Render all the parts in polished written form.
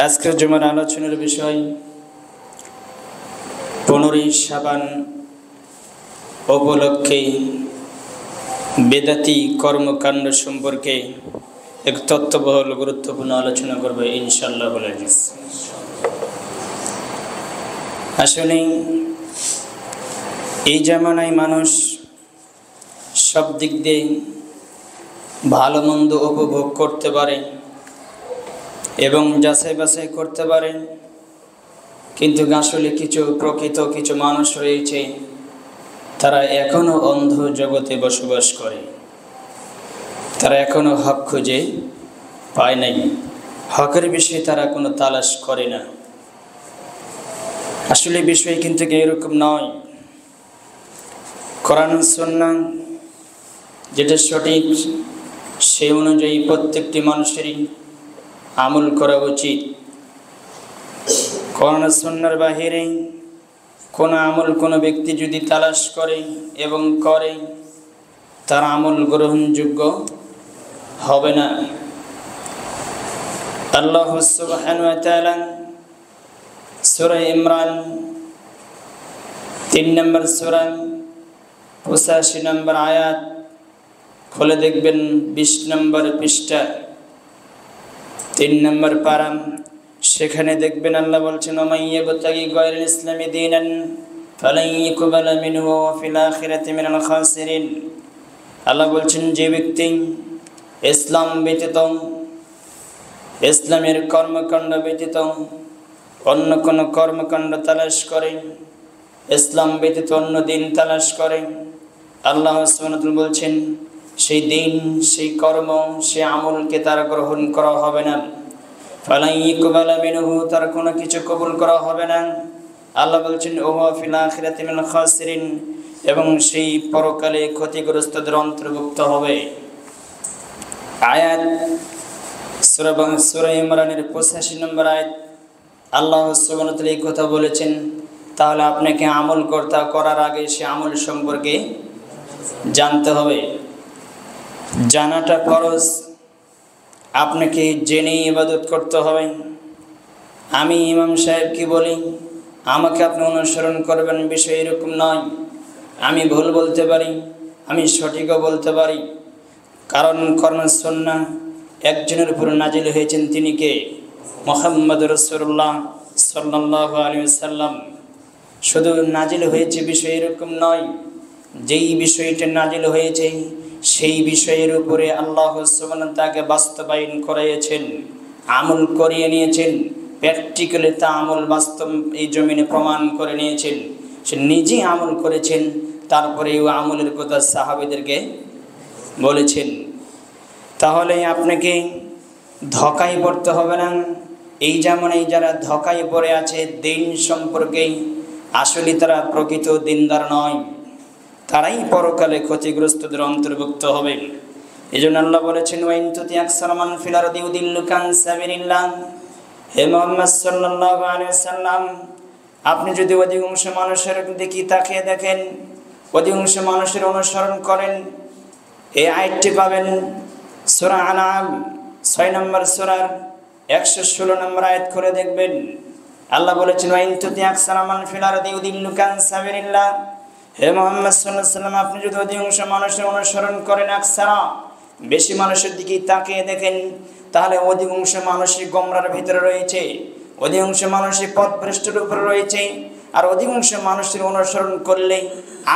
আজকের জুমার আলোচনার বিষয় 15ই শাবান উপলক্ষে বেদাতি কর্মকাণ্ড সম্পর্কে এক তত্ত্ববহুল গুরুত্বপূর্ণ আলোচনা করব ইনশাআল্লাহ বলে। আসলে এই জামানায় মানুষ সব দিক দিয়ে ভালো মন্দ উপভোগ করতে পারে এবং যাচাই বাছাই করতে পারে, কিন্তু আসলে প্রকৃত কিছু মানুষ রয়েছে, তারা এখনো অন্ধ জগতে বসবাস করে। তারা এখনো হক খুঁজে পায় নাই, হকের বিষয়ে তারা কোনো তালাশ করে না। আসলে বিষয় কিন্তু এরকম নয়। কোরআন সুন্নাহ যেটা সঠিক সেই অনুযায়ী প্রত্যেকটি মানুষেরই আমল করা উচিত। কোরআন সুন্নাহর বাহিরে কোন আমল কোনো ব্যক্তি যদি তালাশ করে এবং করে, তার আমল গ্রহণযোগ্য হবে না। আল্লাহ সুবহানাহু ওয়া তাআলা সূরা ইমরান 3 নম্বর সূরা 85 নম্বর আয়াত খুলে দেখবেন, 20 নম্বর পৃষ্ঠা 3 নম্বর পারা। সেখানে দেখবেন আল্লাহ বলছেন, ওমাইয়াবতাগি গায়রাল ইসলামি দীনান ফালান ইকবালা মিনহু ওয়া ফিল আখিরাতি মিনাল খাসিরিন। আল্লাহ বলছেন, যে ব্যক্তি ইসলাম ব্যতীত, ইসলামের কর্মকাণ্ড ব্যতীত অন্য কোনো কর্মকাণ্ড তালাশ করে, ইসলাম ব্যতীত অন্য দিন তালাশ করে, আল্লাহ সুবহানাহু ওয়া তাআলা বলছেন সেই দিন, সেই কর্ম, সেই আমলকে তার গ্রহণ করা হবে না। ফালাই ইকবালা মিনহু, তার কোনো কিছু কবুল করা হবে না। আল্লাহ বলছেন ওয়া ফিল আখিরাতি মিনাল খাসিরিন, এবং সেই পরকালে ক্ষতিগ্রস্তদের অন্তর্ভুক্ত হবে। আয়াত সূরা ইমরানের 85 নম্বর আয়াত আল্লাহ সুবহানাহু ওয়া তাআলা এই কথা বলেছেন। তাহলে আপনাকে আমল করার আগে সে আমল সম্পর্কে জানতে হবে। জানাটা ফরজ, আপনাকে জেনে ইবাদত করতে হবে। আমি ইমাম সাহেব কি বলি, আমাকে আপনি অনুসরণ করবেন, বিষয় এরকম নয়। আমি ভুল বলতে পারি, আমি সঠিকও বলতে পারি, কারণ কোরআন সুন্নাহ একজনের উপর নাজিল হয়েছেন, তিনি কে? মুহাম্মদ রাসূলুল্লাহ সাল্লাল্লাহু আলাইহি ওয়াসাল্লাম। শুধু নাজিল হয়েছে বিষয় এরকম নয়, যেই বিষয়টা নাজিল হয়েছে সেই বিষয়ের উপরে আল্লাহ সুবহানাহু ওয়া তাআলা তাকে বাস্তবায়ন করিয়েছেন, আমল করিয়ে নিয়েছেন, প্র্যাকটিক্যালি তা আমল বাস্তব এই জমিনে প্রমাণ করে নিয়েছেন। সে নিজেই আমল করেছেন, তারপরে এই আমলের কথা সাহাবীদেরকে বলেছেন। তাহলে আপনাকে ধোঁকায় পড়তে হবে না। এই যেমন এই যারা ধোঁকায় পড়ে আছে দিন সম্পর্কে, আসলে তারা প্রকৃত দিনদার নয়, তারাই পরকালে ক্ষতিগ্রস্তদের অন্তর্ভুক্ত হবে। এই জন্য আল্লাহ বলেছেন, ওয়াইন তুতি আকসার মান ফিল আরদি ইউদিল্লুকা আন সাবিলিল্লাহ। হে মুহাম্মদ সাল্লাল্লাহু আলাইহি ওয়াসাল্লাম, আপনি যদি অধিকাংশ মানুষের দিকে তাকিয়ে দেখেন, অধিকাংশ মানুষের অনুসরণ করেন, এই আয়াতটি পাবেন সূরা আনআম 6 নম্বর সূরার 116 নম্বর আয়াত করে দেখবেন। আল্লাহ বলেছেন, ওয়াইন তুতি আকসার মান ফিল আরদি ইউদিল্লুকা আন সাবিলিল্লাহ। হে মুহাম্মদ সাল্লাল্লাহু আলাইহি ওয়াসাল্লাম, আপনি যদি অধিকাংশ মানুষের অনুসরণ করেন, আকসারা বেশি মানুষের দিকে তাকিয়ে দেখেন, তাহলে অধিকাংশ মানুষই গোমরার ভিতরে রয়েছে, অধিকাংশ মানুষই পথভ্রষ্টের উপরে রয়েছে। আর অধিকাংশ মানুষের অনুসরণ করলে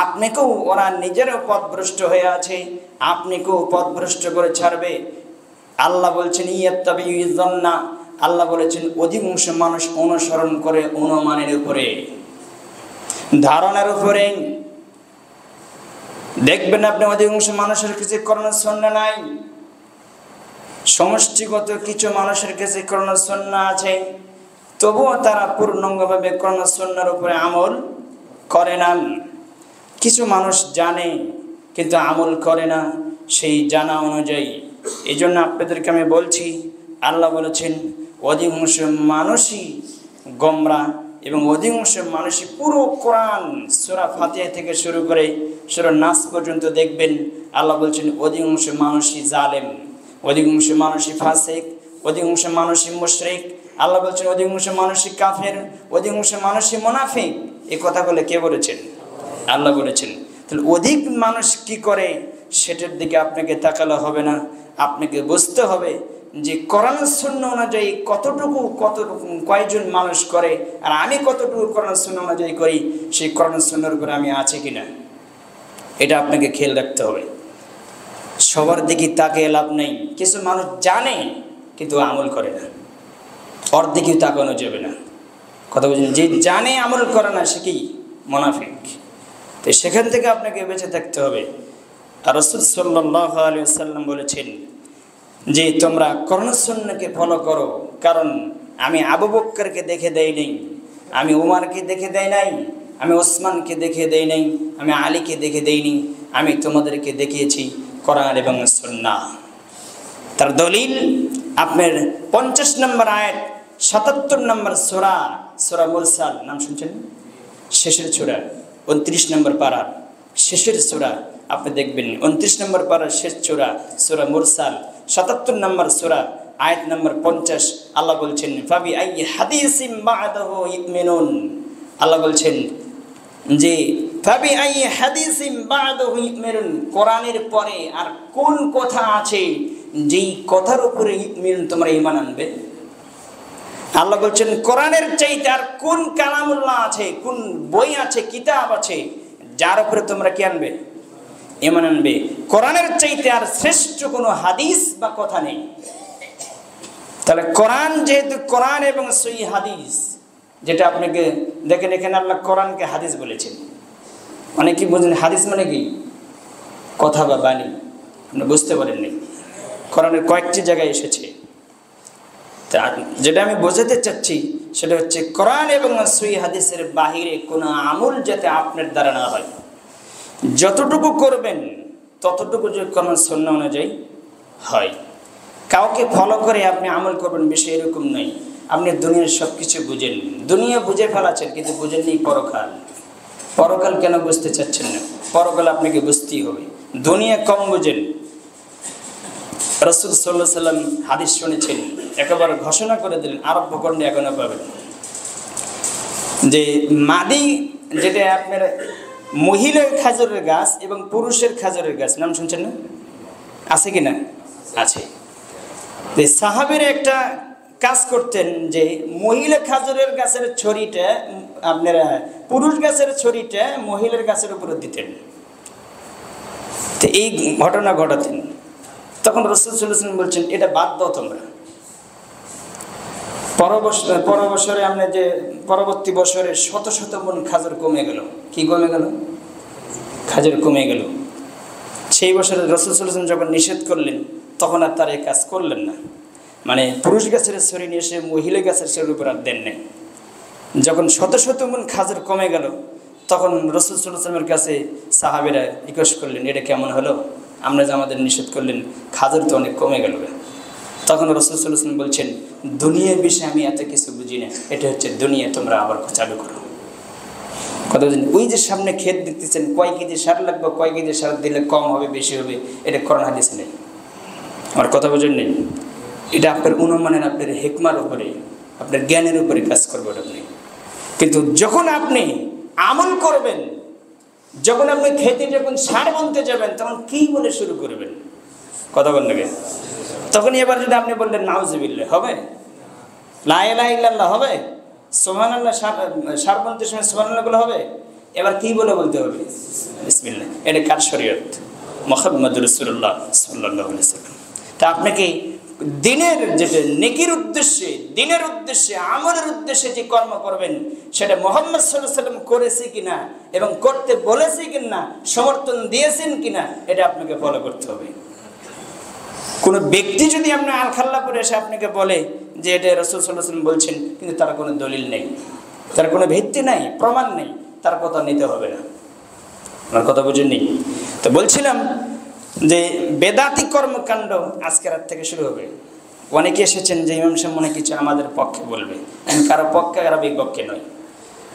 আপনাকেও ওরা নিজেরও পথভ্রষ্ট হয়ে আছে, আপনাকেও পথভ্রষ্ট করে ছাড়বে। আল্লাহ বলছেন ইয়াত্তাবিউযন্না, আল্লাহ বলেছেন অধিকাংশ মানুষ অনুসরণ করে অনুমানের উপরে, ধারণার উপরে। দেখবেন আপনি অধিকাংশ মানুষের কাছে কোরআন সুন্নাহ নাই, সমষ্টিগত কিছু মানুষের কাছে কোরআন সুন্নাহ আছে, তবুও তারা পূর্ণাঙ্গভাবে কোরআন সুন্নাহর উপরে আমল করে না। কিছু মানুষ জানে কিন্তু আমল করে না সেই জানা অনুযায়ী। এই জন্য আপনাদেরকে আমি বলছি, আল্লাহ বলেছেন অধিকাংশ মানুষই গোমরা, এবং অধিকাংশ মানুষই পুরো কোরআন সূরা ফাতিহা থেকে শুরু করে সূরা নাস পর্যন্ত দেখবেন আল্লাহ বলছেন অধিকাংশ মানুষই জালেম, অধিকাংশ মানুষই ফাসিক, অধিকাংশ মানুষই মুশরিক, আল্লাহ বলছেন অধিকাংশ মানুষই কাফের, অধিকাংশ মানুষই মুনাফিক। এই কথাগুলো কে বলেছেন? আল্লাহ বলেছেন। তাহলে অধিক মানুষ কি করে সেটার দিকে আপনাকে তাকালে হবে না, আপনাকে বুঝতে হবে যে কোরআন সুন্নাহ অনুযায়ী কতটুকু কয়জন মানুষ করে, আর আমি কতটুকু কোরআন সুন্নাহ অনুযায়ী করি, সেই কোরআন সুন্নাহর উপরে আমি আছি কিনা এটা আপনাকে খেয়াল রাখতে হবে। সবার দিকে তাকিয়ে লাভ নেই। কিছু মানুষ জানে কিন্তু আমল করে না, ওর দিকে তাকানো যাবে না। কথা বুঝলেন? যে জানে আমল করে না সে কি? মুনাফিক। তো সেখান থেকে আপনাকে বেঁচে থাকতে হবে। আর রাসূল সাল্লাল্লাহু আলাইহি ওয়াসাল্লাম বলেছেন যে তোমরা কোরআন সুন্নাহকে ফলো করো, কারণ আমি আবু বকরকে দেখে দেই নাই, আমি উমারকে দেখে দেই নাই, আমি ওসমানকে দেখে দেই নাই, আমি আলীকে দেখে দেইনি, আমি তোমাদেরকে দেখিয়েছি কোরআন এবং সুন্নাহ। তার দলিল আপনার 50 নম্বর আয়াত 77 নম্বর সূরা, সূরা মুরসাল নাম শুনছেন? শেষের সূরা 29 নম্বর পারার শেষের সূরা, আপনি দেখবেন 29 নম্বর পারার শেষ সূরা, সূরা মুরসাল 77 নম্বর সূরা আয়াত নম্বর 50। আল্লাহ বলছেন ফাবি আইয়ি হাদিসিম বা'দাহু ইউমিনুন। আল্লাহ বলছেন যে ফাবি আইয়ি হাদিসিম বা'দাহু ইউমিনুন, কোরআনের পরে আর কোন কথা আছে যেই কথার উপরে ইউমিনুন তোমরা ঈমান আনবে? আল্লাহ বলছেন কোরআনের চাইতে আর কোন কালামুল্লাহ আছে, কোন বই আছে, কিতাব আছে যার উপরে তোমরা কি আনবে? ঈমান আনবে। কোরআনের চাইতে আর শ্রেষ্ঠ কোনো হাদিস বা কথা নেই। তাহলে কোরআন যেহেতু কোরআন এবং সহিহ হাদিস, যেটা আপনাকে দেখেন এখানে আল্লাহ কোরআনকে হাদিস বলেছেন। অনেকে বুঝেন হাদিস মানে কি? কথা বা বাণী। আপনি বুঝতে পারেননি, কোরআনের কয়েকটি জায়গায় এসেছে। তা যেটা আমি বোঝাতে চাচ্ছি সেটা হচ্ছে কোরআন এবং সহিহ হাদিসের বাহিরে কোনো আমল যাতে আপনার দ্বারা না হয়। যতটুকু করবেন ততটুকু যে কোরআন সুন্নাহ অনুযায়ী হয়। কাউকে ফলো করে আপনি আমল করবেন বিষয় এরকম নয়। আপনি দুনিয়ার সব কিছু বুঝেন, দুনিয়া বুঝে ফেলাচ্ছেন কিন্তু বুঝেননি পরকাল। পরকাল কেন বুঝতে চাচ্ছেন না? পরকাল আপনাকে বুঝতেই হবে। দুনিয়া কম বুঝেন। রাসূল সাল্লাল্লাহু আলাইহি সাল্লাম হাদিস শুনেছেন, একবার ঘোষণা করে দিলেন, আরব ভূখণ্ডে এখনো পাবেন যে মাদি, যেটা আপনার মহিলার খেজুরের গাছ এবং পুরুষের খেজুরের গাছ, নাম শুনছেন না? আছে কি না? আছে। সাহাবীরা একটা কাজ করতেন যে মহিলা খেজুরের গাছের ছড়িটা আপনারা পুরুষ গাছের ছড়িটা মহিলার গাছের উপরে দিতেন। তো এই ঘটনা ঘটাতেন। তখন রাসূল সাল্লাল্লাহু আলাইহি ওয়াসাল্লাম বলছেন এটা বাদ দাও তোমরা। পরবর্তী বছরে শত শত মণ খাজুর কমে গেল। কি কমে গেল? খাজুর কমে গেল। সেই বছরে রাসূল সাল্লাল্লাহু আলাইহি ওয়াসাল্লাম যখন নিষেধ করলেন তখন আর তার এই কাজ করলেন না। মানে পুরুষ গাছের ছড়ি নিয়ে এসে মহিলা গাছের ছড়ির উপর আর দেন নাই। যখন শত শত মণ খাজুর কমে গেল তখন রাসূল সাল্লাল্লাহু আলাইহি ওয়াসাল্লামের কাছে সাহাবীরা রিকোয়েস্ট করলেন, এটা কেমন হলো? আমরা যে আমাদের নিষেধ করলেন, খাজুর তো অনেক কমে গেল। তখন রাসূল সাল্লাল্লাহু আলাইহি ওয়াসাল্লাম বলছেন দুনিয়ার বিষয়ে আমি এত কিছু বুঝি না, এটা হচ্ছে দুনিয়া, তোমরা আবার চালু করো। কথা বলছেন ওই যে সামনে ক্ষেত দেখতেছেন, কয় কেজি সার লাগবে, কয় কেজি সার দিলে কম হবে বেশি হবে, এটা কোরআন হাদিস নেই। আমার কথা বোঝেন নেই? এটা আপনার অনুমানের, আপনার হিকমার উপরে, আপনার জ্ঞানের উপরে কাজ করবে আপনি। কিন্তু যখন আপনি আমল করবেন, যখন আপনি খেতে যখন সার বনতে যাবেন তখন কি বলে শুরু করবেন? কথা বলেন নাকি? তখন এবার যদি আপনি বললেন নাউজুবিল্লাহ হবে, লা ইলাহা ইল্লাল্লাহ হবে, সুবহানাল্লাহ, সার বনতে সময় সুবহানাল্লাহগুলো হবে, এবার কি বলে বলতে হবে? বিসমিল্লাহ। এটা কার শরীয়ত? মুহাম্মদুর রাসূলুল্লাহ সাল্লাল্লাহু আলাইহি ওয়াসাল্লাম। তা আপনাকে দিনের যেটা নেকির উদ্দেশ্যে, দিনের উদ্দেশ্যে, আমলের উদ্দেশ্যে যে কর্ম করবেন সেটা মুহাম্মদ সাল্লাল্লাহু আলাইহি ওয়াসাল্লাম করেছে কিনা এবং করতে বলেছে কিনা, সমর্থন দিয়েছেন কিনা, এটা আপনাকে ফলো করতে হবে। কোনো ব্যক্তি যদি আপনার আলখাল্লা করে এসে আপনাকে বলে যে এটা রাসূল সাল্লাল্লাহু আলাইহি ওয়াসাল্লাম বলছেন, কিন্তু তার কোনো দলিল নেই, তার কোনো ভিত্তি নাই, প্রমাণ নেই, তার কথা নিতে হবে না। আমার কথা বুঝেননি? তো বলছিলাম যে বেদাতি কর্মকাণ্ড আজকের রাত থেকে শুরু হবে। অনেকে এসেছেন যে ইমাম সাহেব মনে কিছু আমাদের পক্ষে বলবে। আমি কারো পক্ষে, কারো বিপক্ষে নয়।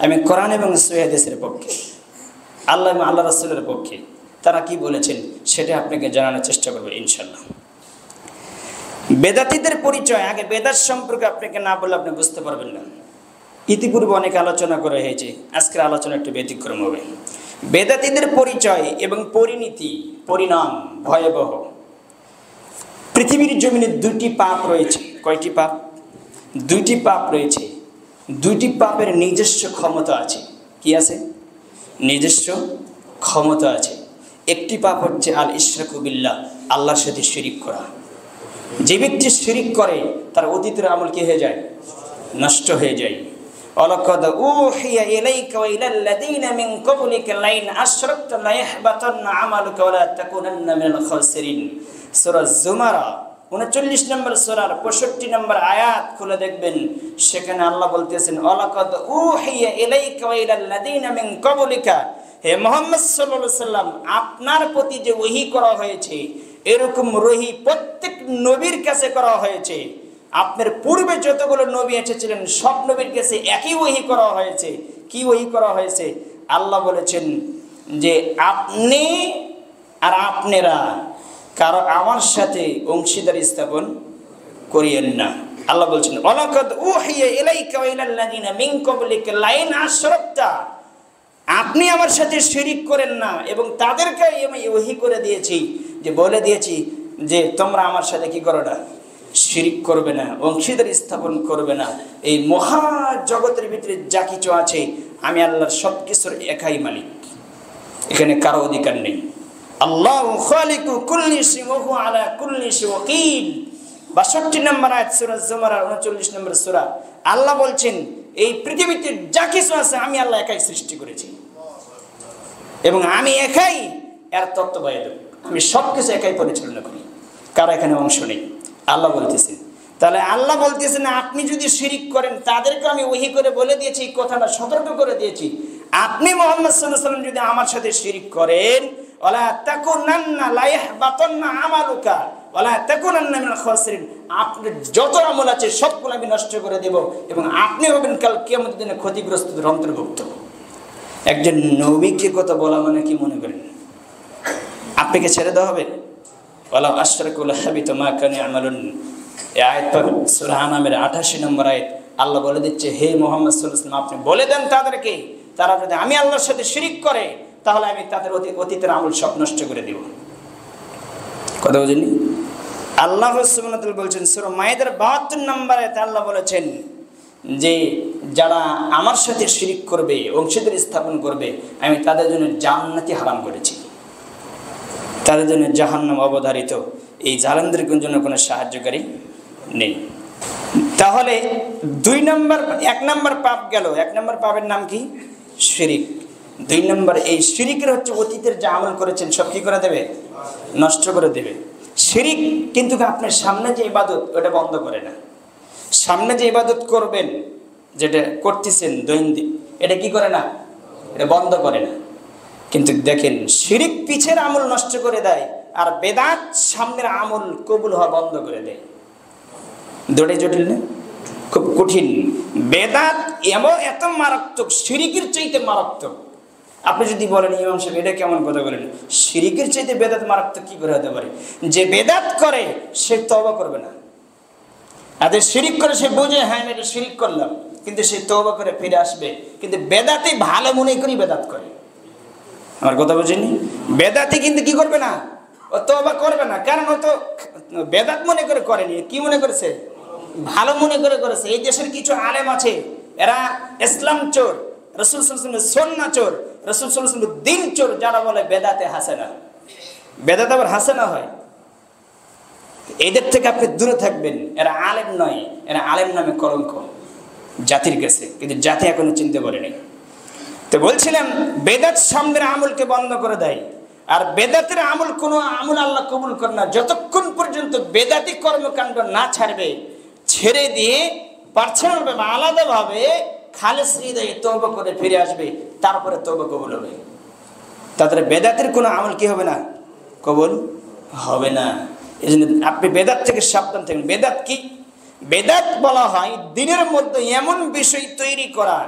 আমি কোরআন এবং সহিহ হাদিসের পক্ষে, আল্লাহ এবং আল্লাহ রাসূলের পক্ষে। তারা কি বলেছেন সেটা আপনাকে জানানোর চেষ্টা করবে ইনশাআল্লাহ। বেদাতীদের পরিচয়, আগে বেদাত সম্পর্কে আপনাকে না বললে আপনি বুঝতে পারবেন না। ইতিপূর্বে অনেক আলোচনা করা হয়েছে, আজকের আলোচনা একটু ব্যতিক্রম হবে। বেদাতীদের পরিচয় এবং পরিণতি, পরিণাম ভয়াবহ। পৃথিবীর জমিনে দুইটি পাপ রয়েছে। কয়টি পাপ? দুইটি পাপ রয়েছে। দুইটি পাপের নিজস্ব ক্ষমতা আছে। কি আছে? নিজস্ব ক্ষমতা আছে। একটি পাপ হচ্ছে আল ইশরাকু বিল্লাহ, আল্লাহর সাথে শিরিক করা। যে ব্যক্তি শিরিক করে তার অতীতের আমল কি হয়ে যায়? নষ্ট হয়ে যায়। ওয়ালাকাদ উহিয়া ইলাইকা ওয়া ইলাল লাযিনা মিন ক্বাবলিকা লাইন আশরাকতা লা ইয়াহবাতান্না আমালুকা ওয়া লা তাকুনান্না মিনাল খাসিরিন। সূরা জুমারা 39 নম্বর সূরার 65 নম্বর আয়াত খুলে দেখবেন, সেখানে আল্লাহ বলতেছেন ওয়ালাকাদ উহিয়া ইলাইকা ওয়া ইলাল লাযিনা মিন ক্বাবলিকা, হে মুহাম্মদ সাল্লাল্লাহু আলাইহি সাল্লাম, আপনার প্রতি যে ওহী করা হয়েছে এরকম ওহী প্রত্যেক নবীর কাছে করা হয়েছে। আপনার পূর্বে যতগুলো নবী এসেছিলেন সব নবীর কাছে একই ওহী করা হয়েছে। কি ওহী করা হয়েছে? আল্লাহ বলেছেন যে আপনি আর আপনারা কারো আমার সাথে অংশীদারি স্থাপন করিয়েন না। আল্লাহ বলছেন ওয়ালাকাদ উহিয়া ইলাইকা ওয়া ইলাল লাযিনা মিন ক্বাবলিকা লাইন আশরাকতা, আপনি আমার সাথে শিরিক করেন না, এবং তাদেরকে আমি ওহী করে দিয়েছি, যে বলে দিয়েছি যে তোমরা আমার সাথে কি করো না? শিরিক করবে না, অংশীদারি স্থাপন করবে না। এই মহা জগতের ভিতরে যা কিছু আছে আমি আল্লাহর সব কিছুর একাই মালিক, এখানে কারো অধিকার নেই। আল্লাহু খালিকু কুল্লি শাইইন ওয়া হুয়া আলা কুল্লি শাইইন ওয়াকিল। 62 নম্বর আয়াত সূরা জুমার 39 নম্বর সূরা। আল্লাহ বলছেন এই পৃথিবীতে যা কিছু আছে আমি আল্লাহ একাই সৃষ্টি করেছি এবং আমি একাই এর তত্ত্বাবধায়ক, আমি সব কিছু একাই পরিচালনা করি, কারো এখানে অংশ নেই। আল্লাহ বলতেছেন, তাহলে আল্লাহ বলতেছেন আপনি যদি শিরিক করেন তাদেরকে আমি ওহী করে বলে দিয়েছি, এই কথাটা সতর্ক করে দিয়েছি। আপনি মুহাম্মদ সাল্লাল্লাহু আলাইহি ওয়াসাল্লাম যদি আমার সাথে শিরিক করেন, ওয়ালা তাকুনান্না লা ইয়াহবাতান্না আমালুকা ওয়ালা তাকুনান্না মিনাল খাসিরিন, আপনার যত আমল আছে সবগুলো আমি নষ্ট করে দেব এবং আপনি হবেন কাল কিয়ামতের দিনে ক্ষতিগ্রস্তদের অন্তর্ভুক্ত। একজন নবীকে কথা বলা মানে কি মনে করেন? আপনাকে ছেড়ে দেওয়া হবে? ওয়ালাউ আশরাকু লাহাবিতা মা কানু ইয়ামালুন। এই আয়াত পাক সূরা আনামের 88 নম্বর আয়াত। আল্লাহ বলে দিচ্ছে, হে মুহাম্মদ সাল্লাল্লাহু আলাইহি ওয়াসাল্লাম, আপনি বলে দেন তাদেরকে, তারা যদি আমি আল্লাহর সাথে শিরিক করে তাহলে আমি তাদের অতীতের আমল সব নষ্ট করে দেব। কথা বুঝেননি? আল্লাহ সুবহানাহু ওয়া তাআলা বলছেন সূরা মাইদার 72 নম্বর আয়াতে আল্লাহ বলেছেন যে যারা আমার সাথে শিরিক করবে, অংশীদারি স্থাপন করবে, আমি তাদের জন্য জান্নাতি হারাম করেছি, তাদের জন্য জাহান্নাম অবধারিত। এই জালেমদের জন্য কোনো সাহায্যকারী নেই। তাহলে 1 নম্বর পাপ গেল। 1 নম্বর পাপের নাম কি? শিরিক। 2 নম্বর, এই শিরিকের হচ্ছে অতীতের যা আমল করেছেন সব কি করে দেবে? নষ্ট করে দেবে। শিরিক কিন্তু আপনার সামনে যে ইবাদত ওটা বন্ধ করে না। সামনে যে ইবাদত করবেন, যেটা করতেছেন দৈনন্দিন, এটা কি করে না? এটা বন্ধ করে না। কিন্তু দেখেন শিরিক পিছের আমল নষ্ট করে দেয়, আর বেদাত সামনের আমল কবুল হওয়া বন্ধ করে দেয়। দুটোই জটিল না? খুব কঠিন। বেদাত এত মারাত্মক, শিরিকের চাইতে মারাত্মক। আপনি যদি বলেন ইমাম সাহেব এটা কেমন কথা বলেন, শিরিকের চাইতে বেদাত মারাত্মক কি করে হতে পারে? যে বেদাত করে সে তওবা করবে না, আর যে শিরিক করে সে বোঝে হ্যাঁ আমি এটা শিরিক করলাম, কিন্তু সে তওবা করে ফিরে আসবে। কিন্তু বেদাতে ভালো মনে করি বেদাত করে। আমার কথা বুঝেনি? বেদাতে কিন্তু কি করবে না? ও তওবা করবে না, কারণ ও তো বেদাত মনে করে করেনি। কি মনে করেছে? ভালো মনে করে করেছে। এই দেশের কিছু আলেম আছে, এরা ইসলাম চোর, রাসূল সাল্লাল্লাহু আলাইহি ওয়াসাল্লামের সুন্নাহ চোর, রাসূল সাল্লাল্লাহু আলাইহি ওয়াসাল্লামের দ্বীন চোর, যারা বলে বেদাতে হাসানা। বেদাত আবার হাসানা হয়। এদের থেকে আপনি দূরে থাকবেন। এরা আলেম নয়, এরা আলেম নামে কলঙ্ক জাতির কাছে, কিন্তু জাতি এখনো চিনতে পারেনি। তো বলছিলাম বেদাত সামনের আমলকে বন্ধ করে দেয়, আর বেদাতের আমল কোনো আমল আল্লাহ কবুল করে না যতক্ষণ পর্যন্ত বেদাতি কর্মকাণ্ড না ছাড়বে। ছেড়ে দিয়ে পার্সোনাল ভাবে, আলাদাভাবে খালেস হৃদয়ে তওবা করে ফিরে আসবে, তারপরে তওবা কবুল হবে। তাদের বেদাতের কোনো আমল কি হবে না? কবুল হবে না। এই জন্য আপনি বেদাত থেকে সাবধান থাকবেন। বেদাত কি? বেদাত বলা হয় দ্বীনের মধ্যে এমন বিষয় তৈরি করা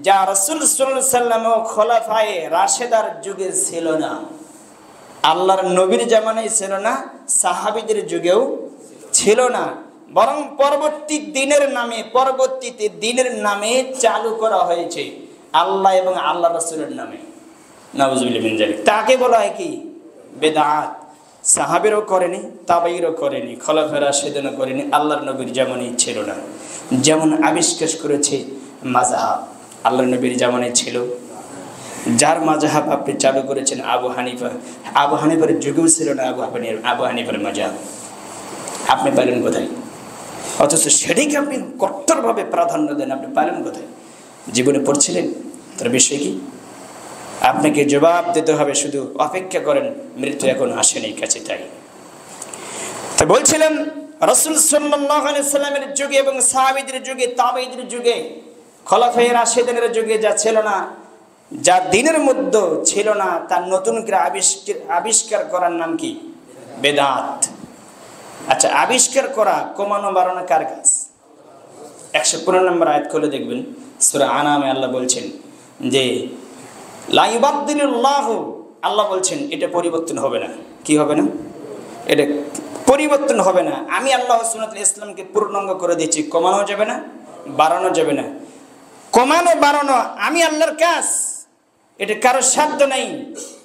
যা রাসূল সাল্লাল্লাহু আলাইহি ওয়াসাল্লাম ও খোলাফায়ে রাশেদার যুগে ছিল না, আল্লাহর নবীর জামানায় ছিল না, সাহাবীদের যুগেও ছিল না, বরং পরবর্তীতে দিনের নামে চালু করা হয়েছে আল্লাহ এবং আল্লাহ রাসূলের নামে। নাউযুবিল্লাহ মিন যালিক। তাকে বলা হয় কি? বেদাত। সাহাবীরও করেনি, তাবেঈরও করেনি, খোলাফায়ে রাশিদিনও করেনি, আল্লাহর নবীর জামানায় ছিল না। যেমন আবিষ্কার করেছে মাযহাব, আল্লাহর নবীর জামানায় ছিল। যার মাযহাব আপনি চালু করেছেন আবু হানিফার যুগেও ছিল না আবু হানিফার মাযহাব। আপনি পাইলেন কোথায়? অথচ সেটাকে আপনি কট্টরভাবে প্রাধান্য দেন, আপনি পাইলেন কোথায়? জীবনে পড়ছিলেন? তার বিষয় কি? আপনাকে জবাব দিতে হবে। শুধু অপেক্ষা করেন, মৃত্যু এখন আসেনি কাছে। তাই বলছিলেন রাসূল সাল্লাল্লাহু আলাইহি সাল্লামের যুগে এবং সাহাবীদের যুগে, তাবেঈদের যুগে, খোলাফায়ে রাশিদিনের যুগে যা ছিল না, যা দিনের মধ্যে ছিল না, তার নতুন করে আবিষ্কার করার নাম কি? বেদাত। আচ্ছা, আবিষ্কার করা, কমানো বাড়ানো কার কাজ? 115 নম্বর আয়াত খুলে দেখবেন, সূরা আনামে আল্লাহ বলছেন যে লা ইউবাদদিলুল্লাহু, আল্লাহ বলছেন এটা পরিবর্তন হবে না। কি হবে না? এটা পরিবর্তন হবে না। আমি আল্লাহ সুন্নাতুল ইসলামকে পূর্ণাঙ্গ করে দিয়েছি, কমানো যাবে না, বাড়ানো যাবে না। কমানো বাড়ানো আমি আল্লাহর কাজ, এটা কারোর সাধ্য নাই।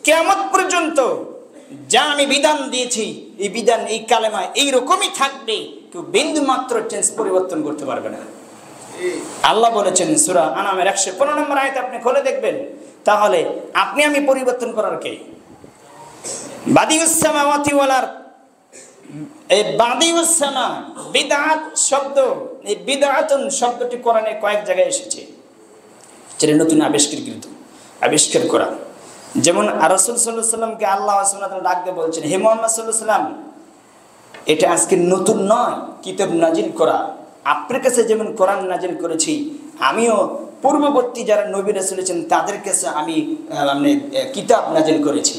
কিয়ামত পর্যন্ত যা আমি বিধান দিয়েছি, এই বিধান, এই কালেমা এইরকমই থাকবে, কেউ বিন্দু মাত্র চেঞ্জ পরিবর্তন করতে পারবে না। আল্লাহ বলেছেন সূরা আনামের 115 নম্বর আয়াত আপনি খুলে দেখবেন। তাহলে আপনি আমি পরিবর্তন করার কে? বাদিউস সামাওয়াতি ওয়াল আরদ, এই বাদিউস সামা, বিদআত শব্দ, এই বিদআতুন শব্দটি কোরআনে কয়েক জায়গায় এসেছে। যেটা নতুন আবিষ্কার করা। যেমন রাসূল সাল্লাল্লাহু আলাইহি সাল্লামকে আল্লাহ সুবহানাহু ওয়া তাআলা ডাকতে বলছেন, হে মুহাম্মদ সাল্লাল্লাহু আলাইহি সাল্লাম, এটা আজকে নতুন নয়, কিতাব নাজিল করা। আপনার কাছে যেমন কোরআন নাজিল করেছি, আমিও পূর্ববর্তী যারা নবী রাসূল ছিলেন তাদের কাছে আমি কিতাব নাজিল করেছি।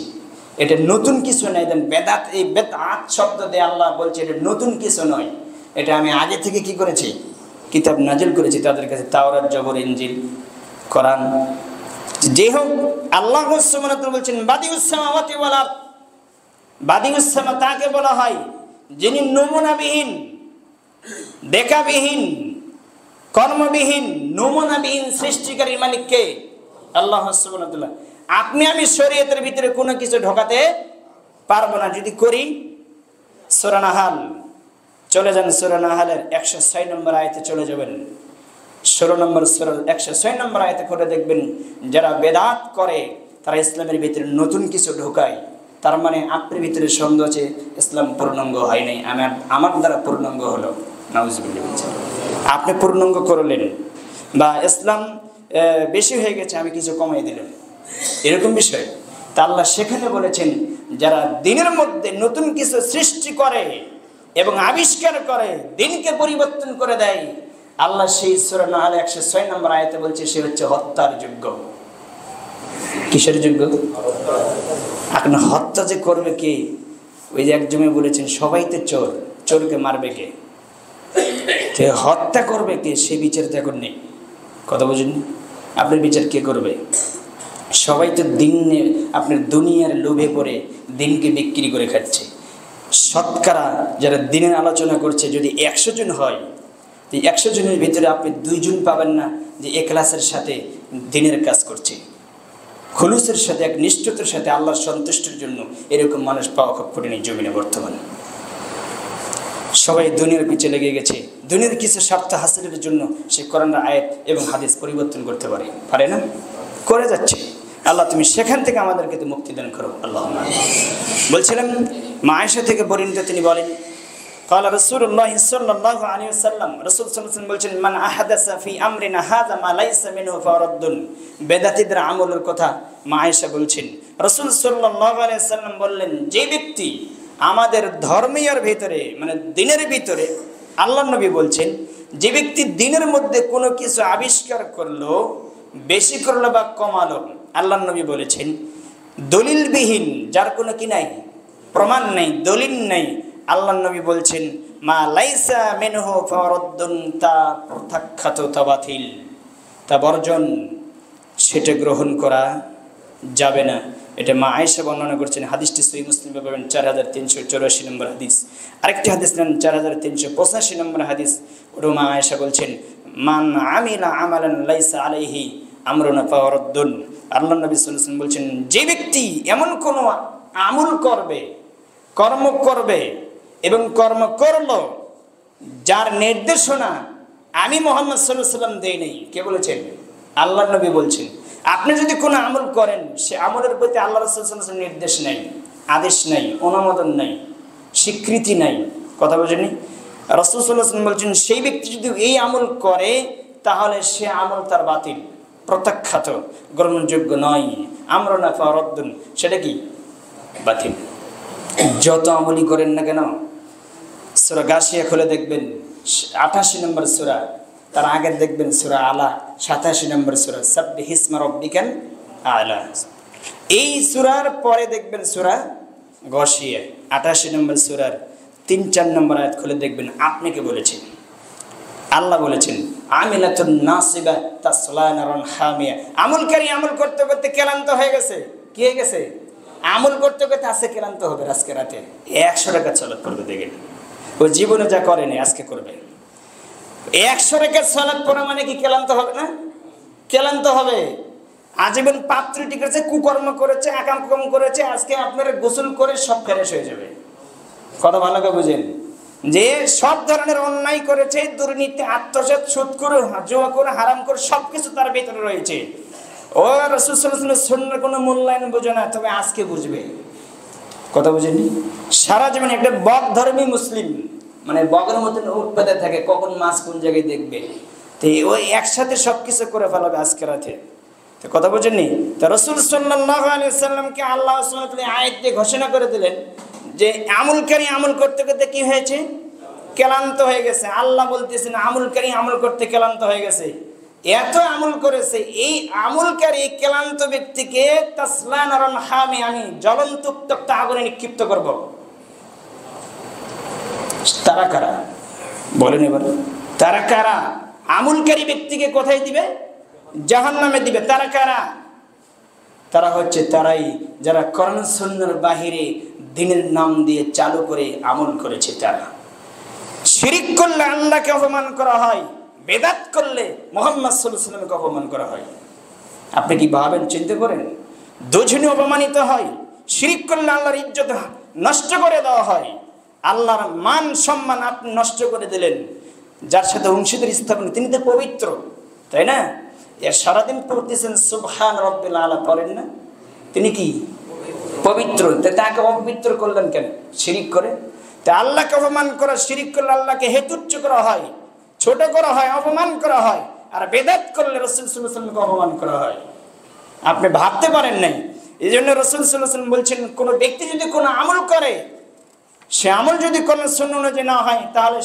এটা নতুন কিছু নয়। দেন বেদাত, এই বেদাত শব্দ দিয়ে আল্লাহ বলছে এটা নতুন কিছু নয়, এটা আমি আগে থেকে কি করেছি? কিতাব নাজিল করেছি তাদের কাছে, তাওরাত, জবর, ইনজিল, কোরআন। যে হোক, আল্লাহ সুবহানাহু ওয়া তাআলা বলছেন বাদিউস সামাওয়াতি ওয়াল আরদ। বাদিউস সামা তাকে বলা হয় যিনি নমুনাবিহীন, দেখাবিহীন, কর্মবিহীন, নমুনাবিহীন সৃষ্টিকারী মালিককে আল্লাহ সুবহানাহু ওয়া তাআলা। আপনি আমি শরীয়তের ভিতরে কোনো কিছু ঢোকাতে পারবো না। যদি করি, সূরা নাহাল চলে যান, সূরা নাহালের 106 নম্বর আয়াতে চলে যাবেন। 16 নম্বর সূরা 106 নম্বর আয়াতে করে দেখবেন, যারা বেদাত করে তারা ইসলামের ভিতরে নতুন কিছু ঢোকায়। তার মানে আপনার ভিতরে সন্দেহ আছে, ইসলাম পূর্ণাঙ্গ হয় নাই, আমার দ্বারা পূর্ণাঙ্গ হলো। নাউযুবিল্লাহ। আপনি পূর্ণাঙ্গ করলেন, বা ইসলাম বেশি হয়ে গেছে, আমি কিছু কমাই দিলাম, এরকম বিষয়। তা আল্লাহ সেখানে বলেছেন যারা দিনের মধ্যে নতুন কিছু সৃষ্টি করে এবং আবিষ্কার করে, দিনকে পরিবর্তন করে দেয়, আল্লাহ সেই সূরা নাহাল 106 নম্বর আয়াতে বলছে সে হচ্ছে হত্যার যোগ্য। কিসের যোগ্য? এখন হত্যা যে করবে কে? ওই যে একজনে বলেছেন সবাই তো চোর, চোরকে মারবে কে? হত্যা করবে কে? সে বিচার তো এখন নেই। কথা বুঝুন, আপনার বিচার কে করবে? সবাই তো দিনে আপনার দুনিয়ার লোভে পড়ে দিনকে বিক্রি করে খাচ্ছে। শতকরা যারা দিনের আলোচনা করছে যদি 100 জন হয়, 100 জনের ভিতরে আপনি 2 জন পাবেন না যে ইখলাসের সাথে দিনের কাজ করছে, খুলুসের সাথে, এক নিষ্ঠতার সাথে আল্লাহর সন্তুষ্টির জন্য। এরকম মানুষ পাওয়া খুব কঠিন এই জমিনে বর্তমানে। সবাই দুনিয়ার পিছে লেগে গেছে, দুনিয়ার কিছু স্বার্থ হাসিলের জন্য সে কোরআনের আয়াত এবং হাদিস পরিবর্তন করতে পারে না, করে যাচ্ছে। আল্লাহ তুমি সেখান থেকে আমাদেরকে তো মুক্তি দান করো। আল্লাহ বলছিলাম, মা আয়েশা থেকে বর্ণিত, তিনি বলেন قال رسول الله صلى الله عليه وسلم, রাসূল সাল্লাল্লাহু আলাইহি ওয়াসাল্লাম বলছেন, মান আহাদাসা ফি আমরিনা হাযা মা লাইসা মিনহু ফারাদ্দুন। বেদাতীদের আমলের কথা মা আয়েশা বলছেন। রাসূল সাল্লাল্লাহু আলাইহি ওয়াসাল্লাম বললেন, যে ব্যক্তি আমাদের ধর্মের ভিতরে, মানে দিনের ভিতরে, আল্লাহর নবী বলছেন, যে ব্যক্তি দিনের মধ্যে কোনো কিছু আবিষ্কার করলো, বেশি করলো বা কমালো, আল্লাহর নবী বলেছেন দলিলবিহীন, যার কোনো কি নাই, প্রমাণ নাই, দলিল নাই, আল্লাহর নবী বলছেন মা লাইসা মিনহু ফারাদ্দুন, তা প্রত্যাখ্যাত, তা বাতিল, তা বর্জন, সেটা গ্রহণ করা যাবে না। এটা মা আয়েশা বর্ণনা করছেন, হাদিসটি সহিহ মুসলিমে পাবেন 4384 নম্বর হাদিস। আরেকটি হাদিস নেন 4385 নম্বর হাদিস, ওটা মা আয়েশা বলছেন, মান আমিলা আমালান লাইসা আলাইহি আমরুনা ফাওয়ারদ্দুন। আল্লাহ নবী সাল্লাল্লাহু আলাইহি ওয়াসাল্লাম বলছেন, যে ব্যক্তি এমন কোনো আমল করবে, কর্ম করবে এবং কর্ম করলো যার নির্দেশনা আমি মুহাম্মদ সাল্লাল্লাহু আলাইহি ওয়াসাল্লাম দেই নাই। কে বলেছেন? আল্লাহ নবী বলছেন। আপনি যদি কোনো আমল করেন, সে আমলের প্রতি আল্লাহ রাসূল সাল্লাল্লাহু আলাইহি ওয়াসাল্লাম নির্দেশ নাই, আদেশ নাই, অনুমোদন নাই, স্বীকৃতি নাই, কথা বোঝেনি? রাসূল সাল্লাল্লাহু আলাইহি ওয়াসাল্লাম বলছেন, সেই ব্যক্তি যদি এই আমল করে তাহলে সে আমল তার বাতিল, প্রত্যাখ্যাত, গ্রহণযোগ্য নয়। আমরুনা ফাওয়ারদ্দুন, সেটা কি? বাতিল। যত আমলই করেন না কেন, সূরা গাশিয়া খুলে দেখবেন 88 নম্বর সূরা, তার আগে দেখবেন সূরা আলা 87 নম্বর সূরা, সাব্বিহিসমা রাব্বিকাল আলা। এই সূরার পরে দেখবেন সূরা গাশিয়া 88 নম্বর সূরার 3-4 নম্বর আয়াত খুলে দেখবেন, আপনি কে বলেছেন? আল্লাহ বলেছেন, আমিলাতুন নাসিবা তাসলা নারান হামিয়া। আমলকারী আমল করতে করতে ক্লান্ত হয়ে গেছে। কি হয়ে গেছে? আমল করতে করতে আজকে ক্লান্ত হবে, আজকে রাতে 100 রাকাত সালাত করবে, দেখেন ও জীবনে যা করেনি আজকে করবে। 100 রাকাত সালাত পড়া মানে কি ক্লান্ত হবে না? ক্লান্ত হবে। আজীবন পাপ ত্রুটি করেছে, কুকর্ম করেছে, আকাম করেছে, আজকে আপনারা গোসল করে সব ফ্রেশ হয়ে যাবে। কথা ভালো করে বুঝেন, যে সব ধরনের অন্যায় করেছে, দুর্নীতি, আত্মসাৎ, সুদ করে, জুয়া করে, হারাম করে, সবকিছু তার ভিতরে রয়েছে। ও রাসূল সাল্লাল্লাহু আলাইহি ওয়াসাল্লাম সুন্নাহর কোনো মূল্যায়ন বোঝে না, তবে আজকে বুঝবে। কথা বুঝেনি? সারা জীবন একটা বক ধর্মী মুসলিম, মানে বগের মতন উৎপাদে থাকে, কখন মাছ কোন জায়গায় দেখবে, তো ওই একসাথে সবকিছু করে ফেলাবে আজকে রাতে। তো কথা বুঝেননি? তো রাসূল সাল্লাল্লাহু আলাইহি ওয়াসাল্লামকে আল্লাহ সুবহানাহু ওয়া তাআলা আয়াত দিয়ে ঘোষণা করে দিলেন যে আমলকারী আমল করতে করতে কি হয়েছে? ক্লান্ত হয়ে গেছে। আল্লাহ বলতেছেন আমলকারী আমল করতে ক্লান্ত হয়ে গেছে, এত আমল করেছে, এই আমলকারী ক্লান্ত ব্যক্তিকে তাসলা নারান হামি, আমি জ্বলন্ত উত্তপ্ত আগুনে নিক্ষিপ্ত করব। তারা কারা বলেন এবার? তারা কারা? আমলকারী ব্যক্তিকে কোথায় দিবে? জাহান্নামে দিবে। তারা কারা? তারা হচ্ছে তারাই যারা কোরআন সুন্নাহর বাহিরে দ্বীনের নাম দিয়ে চালু করে আমল করেছে। তারা শিরিক করলে আল্লাহকে অপমান করা হয়, বেদাত করলে মুহাম্মদ সাল্লাল্লাহু আলাইহি ওয়াসাল্লামকে অপমান করা হয়। আপনি কি ভাবেন, চিন্তা করেন? দুজনে অপমানিত হয়। শিরিক করলে আল্লাহর ইজ্জত নষ্ট করে দেওয়া হয়, আল্লাহর মান সম্মান আপনি নষ্ট করে দিলেন। যার সাথে অংশীদার স্থাপন, তিনি তো পবিত্র, তাই না? এর সারাদিন পড়তেছেন সুবহান রাব্বিল আলা, পড়েন না? তিনি কি পবিত্র, তাকে অপবিত্র করলেন কেন? শিরিক করে। তা আল্লাহকে অপমান করা, শিরিক করলে আল্লাহকে হেতুচ্ছ করা হয়, ছোট করা হয়, অপমান করা হয়। আর বেদাত করলে রাসূল সাল্লাল্লাহু আলাইহি ওয়াসাল্লামকে অপমান করা হয়। আপনি ভাবতে পারেন নাই। এই জন্য রাসূল সাল্লাল্লাহু আলাইহি ওয়াসাল্লাম বলছেন, কোনো ব্যক্তি যদি কোনো আমল করে, সে আমল যদি কোনো সুন্নাহ অনুযায়ী না হয়, তাহলে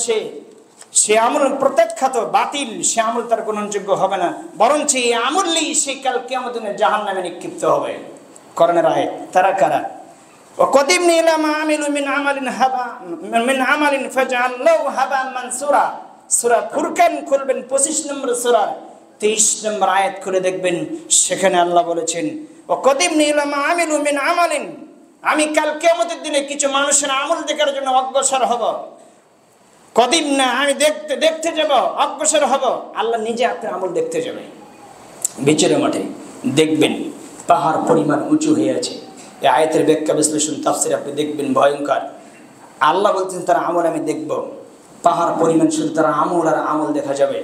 সে আমল প্রত্যাখ্যাত, বাতিল, সে আমল তার গ্রহণযোগ্য হবে না, বরঞ্চ এই আমলই সে কাল কিয়ামতের দিনে জাহান্নামে নিক্ষিপ্ত হবে। কোরআনের আয়াত। তারা কারা? ওয়াকাদিমনা ইলা মা আমিলু মিন আমালিন ফাজআলনাহু হাবা'আন মানসুরা। সূরা ফুরকান খুলবেন 25 নম্বর সূরা 23 নম্বর আয়াত খুলে দেখবেন, সেখানে আল্লাহ বলেছেন ওয়াকাদিমনা ইলা মা আমিলু মিন আমালিন, আমি কাল কিয়ামতের দিনে কিছু মানুষের আমল দেখার জন্য অগ্রসর হব। কদিম না, আমি দেখতে যাব, অগ্রসর হব। আল্লাহ নিজে আপনার আমল দেখতে যাবে। বিচারের মাঠে দেখবেন পাহাড় পরিমাণ উঁচু হয়ে আছে। এই আয়াতের ব্যাখ্যা বিশ্লেষণ তাফসীরে আপনি দেখবেন ভয়ঙ্কর। আল্লাহ বলছেন তার আমল আমি দেখব, পাহাড় পরিমাণ শুধু তার আমল আর আমল দেখা যাবে।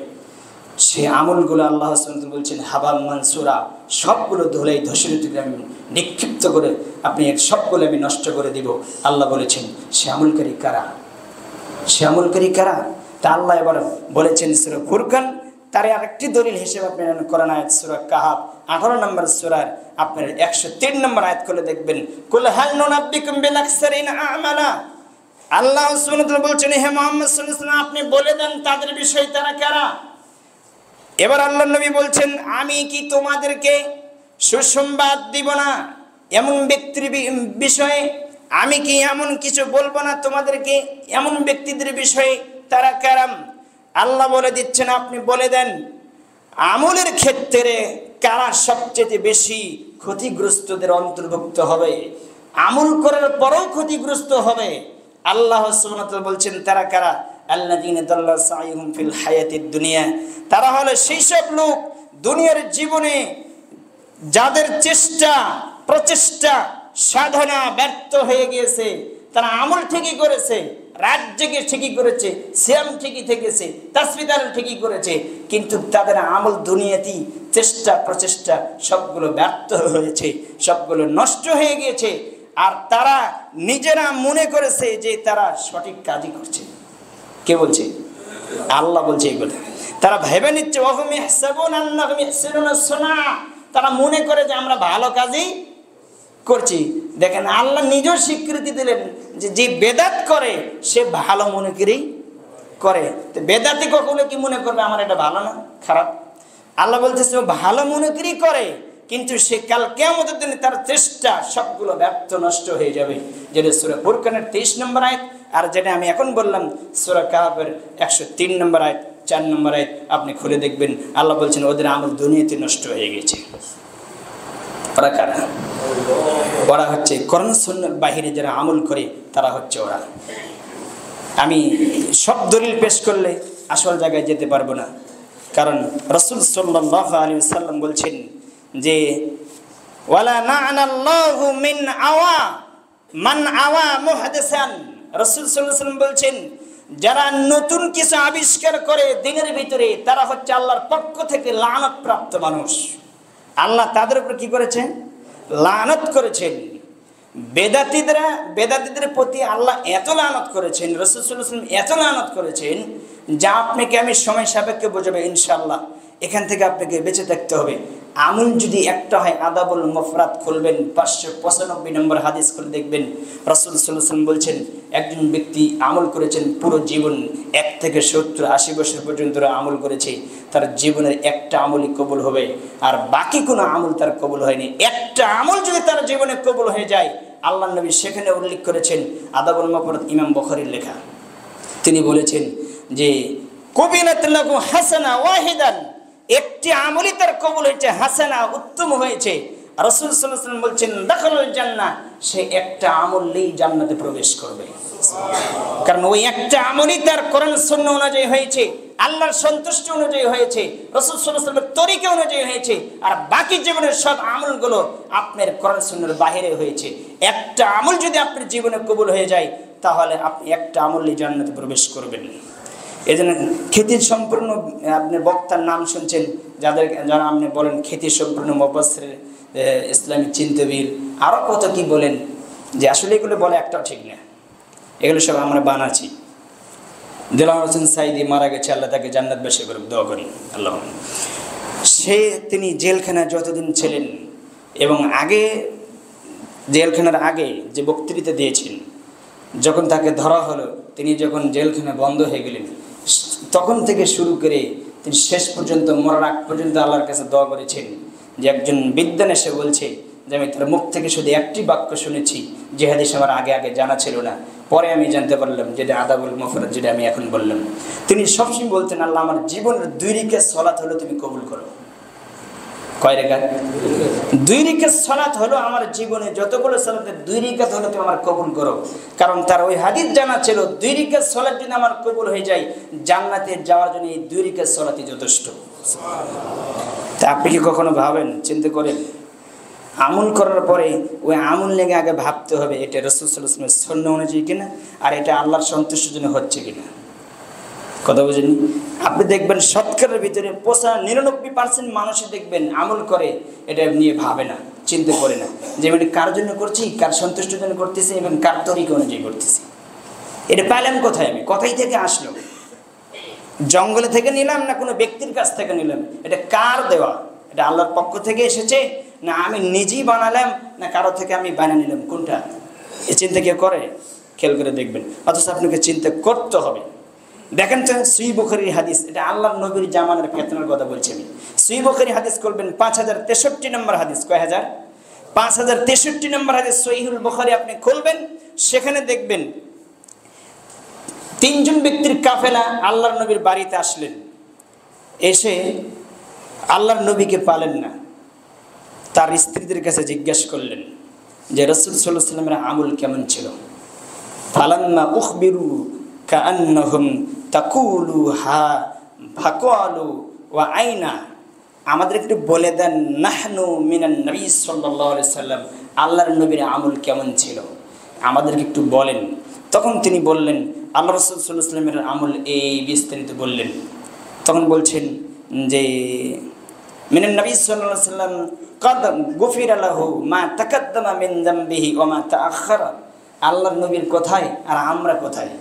সেই আমলগুলো আল্লাহ সুবহানাহু বলছেন হাবাম মানসুরা, সবগুলো ধুলাই ধসিয়ে আমি নিক্ষিপ্ত করে আপনি সবগুলো আমি নষ্ট করে দিব। আল্লাহ বলেছেন সে আমলকারী কারা? সে আমলকারী কারা? তা আল্লাহ এবার বলেছেন সূরা ফুরকান। তার আরেকটি দলিল হিসেবে আপনি কোরআন আয়াত সূরা কাহাফ 18 নম্বর সূরার আপনার 103 নম্বর আয়াত খুলে দেখবেন, কুল হাল নুনাব্বিকুম বিল আকসারিনা আমালা। আল্লাহ সুবহানাহু ওয়া তাআলা বলছেন, হে মুহাম্মদ সাল্লাল্লাহু আলাইহি ওয়াসাল্লাম আপনি বলে দেন তাদের বিষয় তারা কারা। এবার আল্লাহর নবী বলছেন, আমি কি তোমাদেরকে সুসংবাদ দিব না এমন ব্যক্তির বিষয়ে? আমি কি এমন কিছু বলবো না তোমাদেরকে এমন ব্যক্তিদের বিষয়ে তারা কারাম? আল্লাহ বলে দিচ্ছেন আপনি বলে দেন। আমলের ক্ষেত্রে কারা সবচেয়ে বেশি ক্ষতিগ্রস্তদের অন্তর্ভুক্ত হবে, আমল করার পরেও ক্ষতিগ্রস্ত হবে? আল্লাহ সুবহানাহু ওয়া তাআলা বলছেন তারা কারা? আল্লাযীনা দাল্লা সাইয়ুহুম ফিল হায়াতিদ দুনিয়া, তারা হলো সেই সব লোক দুনিয়ার জীবনে যাদের চেষ্টা প্রচেষ্টা সাধনা ব্যর্থ হয়ে গিয়েছে। তারা আমল ঠিকই করেছে, রাত জেগে ঠিকই করেছে, সিয়াম ঠিকই থেকেছে, তাসবিহ ঠিকই করেছে, কিন্তু তাদের আমল দুনিয়াতেই চেষ্টা প্রচেষ্টা সবগুলো ব্যর্থ হয়েছে, সবগুলো নষ্ট হয়ে গিয়েছে। আর তারা নিজেরা মনে করেছে যে তারা সঠিক কাজই করছে। কে বলছে? আল্লাহ বলছে এগুলো। তারা ভেবে নিচ্ছে ওয়াহুম ইয়াহসাবুনা আন্নাহুম ইয়াহসিনুনা সুনা, তারা মনে করে যে আমরা ভালো কাজই করছি। দেখেন আল্লাহ নিজেও স্বীকৃতি দিলেন যে যে বেদাত করে সে ভালো মনে করেই করে। তো বেদাতি কখনো কি মনে করবে আমার এটা ভালো না খারাপ? আল্লাহ বলতেছে ও ভালো মনে করেই করে, কিন্তু সে কাল কিয়ামতের দিনে তার চেষ্টা সবগুলো ব্যর্থ নষ্ট হয়ে যাবে। যেটা সূরা ফুরকানের 23 নম্বর আয়াত, আর যেটা আমি এখন বললাম সূরা কাহফের 103 নম্বর আয়াত, 4 নম্বর আয়াত আপনি খুলে দেখবেন। আল্লাহ বলছেন ওদের আমল দুনিয়াতে নষ্ট হয়ে গেছে। ওরা কারা? ওরা হচ্ছে কোরআন সুন্নাহর বাইরে যারা আমল করে তারা হচ্ছে ওরা। আমি সব দলিল পেশ করলে আসল জায়গায় যেতে পারবো না, কারণ রাসূল সাল্লাল্লাহু আলাইহি ওয়াসাল্লাম বলছেন যে ওয়ালা না'নাল্লাহু মিন আওয়া মান আওয়া মুহাদ্দিসান। রাসূল সাল্লাল্লাহু আলাইহি ওয়াসাল্লাম বলছেন যারা নতুন কিছু আবিষ্কার করে দিনের ভিতরে তারা হচ্ছে আল্লাহর পক্ষ থেকে লানত প্রাপ্ত মানুষ। আল্লাহ তাদের উপর কি করেছেন? লানত করেছেন। বেদাতীদের প্রতি আল্লাহ এত লানত করেছেন, রাসূল সাল্লাল্লাহু আলাইহি ওয়াসাল্লাম এত লানত করেছেন যা আপনাকে আমি সময় সাপেক্ষে বোঝাবো ইনশাআল্লাহ। এখান থেকে আপনাকে বেঁচে থাকতে হবে। আমল যদি একটা হয়, আদাবুল মুফরাদ খুলবেন 595 নম্বর হাদিস খুলে দেখবেন রাসূল সাল্লাল্লাহু আলাইহি ওয়াসাল্লাম বলছেন একজন ব্যক্তি আমল করেছেন পুরো জীবন 1 থেকে 70-80 বছর পর্যন্ত আমল করেছে, তার জীবনের একটা আমলই কবুল হবে, আর বাকি কোনো আমল তার কবুল হয়নি। একটা আমল যদি তার জীবনে কবুল হয়ে যায়, আল্লাহর নবী সেখানে উল্লেখ করেছেন আদাবুল মুফরাদ ইমাম বুখারীর লেখা, তিনি বলেছেন যে কুবিলাত লাহু হাসানা ওয়াহিদান, একটি আমলই তার কবুল হয়েছে, হাসানা উত্তম হয়েছে। রাসূল সাল্লাল্লাহু আলাইহি ওয়াসাল্লাম বলছেন দাখালাল জান্নাহ, সে একটা আমলই জান্নাতে প্রবেশ করবে। কারণ ওই একটা আমলই তার কোরআন সুন্নাহ অনুযায়ী হয়েছে, আল্লাহর সন্তুষ্টি অনুযায়ী হয়েছে, রাসূল সাল্লাল্লাহু আলাইহি ওয়াসাল্লামের তরিকা অনুযায়ী হয়েছে, আর বাকি জীবনের সব আমলগুলো আপনার কোরআন সুন্নাহর বাইরে হয়েছে। একটা আমল যদি আপনার জীবনে কবুল হয়ে যায় তাহলে আপনি একটা আমলই জান্নাতে প্রবেশ করবেন। এজন্য খ্যাতি সম্পূর্ণ আপনি বক্তার নাম শুনছেন, যারা আপনি বলেন খ্যাতি সম্পূর্ণ মুফাসসির, ইসলামী চিন্তাবিদ, আরও কত কি বলেন, যে আসলে এগুলো বলে একটাও ঠিক না, এগুলো সব আমরা বানাচ্ছি। দেলাওয়ার হোসেন সাইদি মারা গেছে, আল্লাহ তাকে জান্নাতবাসী করুক, দোয়া করি আল্লাহ। তিনি জেলখানায় যতদিন ছিলেন এবং জেলখানার আগে যে বক্তৃতা দিয়েছেন, যখন তাকে ধরা হলো, তিনি যখন জেলখানা বন্ধ হয়ে গেলেন, তখন থেকে শুরু করে তিনি শেষ পর্যন্ত মরার আগ পর্যন্ত আল্লাহর কাছে দোয়া করেছেন যে একজন বিদ্বান এসে বলছে যে আমি তার মুখ থেকে শুধু একটি বাক্য শুনেছি, যে হাদিস আমার আগে জানা ছিল না, পরে আমি জানতে পারলাম, যেটা আদাবুল মুফরাদ, যেটা আমি এখন বললাম। তিনি সবসময় বলতেন আল্লাহ আমার জীবনের 2 রাকাত সালাত হলো তুমি কবুল করো। কয় রাকাত? 2 রাকাত সালাত হলো আমার জীবনে যতগুলো সালাতের 2 রাকাত হলো তুমি আমার কবুল করো। কারণ তার ওই হাদিস জানা ছিল 2 রাকাত সালাত যদি আমার কবুল হয়ে যায় জান্নাতে যাওয়ার জন্য এই 2 রাকাত সালাতই যথেষ্ট। তা আপনি কি কখনো ভাবেন, চিন্তা করেন আমল করার পরে ওই আমল লেগে আগে ভাবতে হবে এটা রাসূল সাল্লাল্লাহু আলাইহি ওয়াসাল্লামের সুন্নাহ অনুযায়ী কিনা, আর এটা আল্লাহর সন্তুষ্টির জন্য হচ্ছে কিনা। কথা বুঝেননি? আপনি দেখবেন শতকরার ভিতরে 99% মানুষই দেখবেন আমল করে এটা নিয়ে ভাবে না, চিন্তা করে না যে আমি কার জন্য করছি, কার সন্তুষ্টির জন্য করতেছি এবং কার তরিকা অনুযায়ী করতেছি। এটা পেলাম কোথায়, আমি কোথায় থেকে আসলো, জঙ্গলে থেকে নিলাম না কোনো ব্যক্তির কাছ থেকে নিলাম, এটা কার দেওয়া, এটা আল্লাহর পক্ষ থেকে এসেছে না আমি নিজেই বানালাম না কারো থেকে আমি বানিয়ে নিলাম, কোনটা? এই চিন্তা কেউ করে? খেয়াল করে দেখবেন। অথচ আপনাকে চিন্তা করতে হবে। দেখেন তো সহিহ বুখারীর হাদিস, এটা আল্লাহর নবীর জামানার ফিতনার কথা বলছি আমি। সহিহ বুখারী হাদিস করবেন 5063 নম্বর হাদিস। কয় হাজার? 5063 নম্বর হাদিস সহিহুল বুখারী আপনি খুলবেন, সেখানে দেখবেন 3 জন ব্যক্তির কাফেলা আল্লাহর নবীর বাড়িতে আসলেন, এসে আল্লাহর নবীকে পালেন না, তার স্ত্রীদের কাছে জিজ্ঞেস করলেন যে রাসূল সাল্লাল্লাহু আলাইহি ওয়াসাল্লামের আমল কেমন ছিল। ফালাম্মা উখবিরু কাআন্নাহুম তাকুলু হা ফাকালু ওয়া আইনা, আমাদের একটু বলে দেন নাহনু মিনান নবী সাল্লাল্লাহু আলাইহি ওয়াসাল্লাম, আল্লাহর নবীর আমল কেমন ছিল আমাদেরকে একটু বলেন। তখন তিনি বললেন আল্লাহ রাসূল সাল্লাল্লাহু আলাইহি ওয়াসাল্লামের আমল এই বিস্তারিত বললেন। তখন বলছেন যে মিনান নবী সাল্লাল্লাহু আলাইহি ওয়াসাল্লাম কাদ গুফিরা লাহু মা তাকাদ্দামা মিন যামবিহি ওয়া মা তাআখারা, আল্লাহর নবীর কোথায় আর আমরা কোথায়,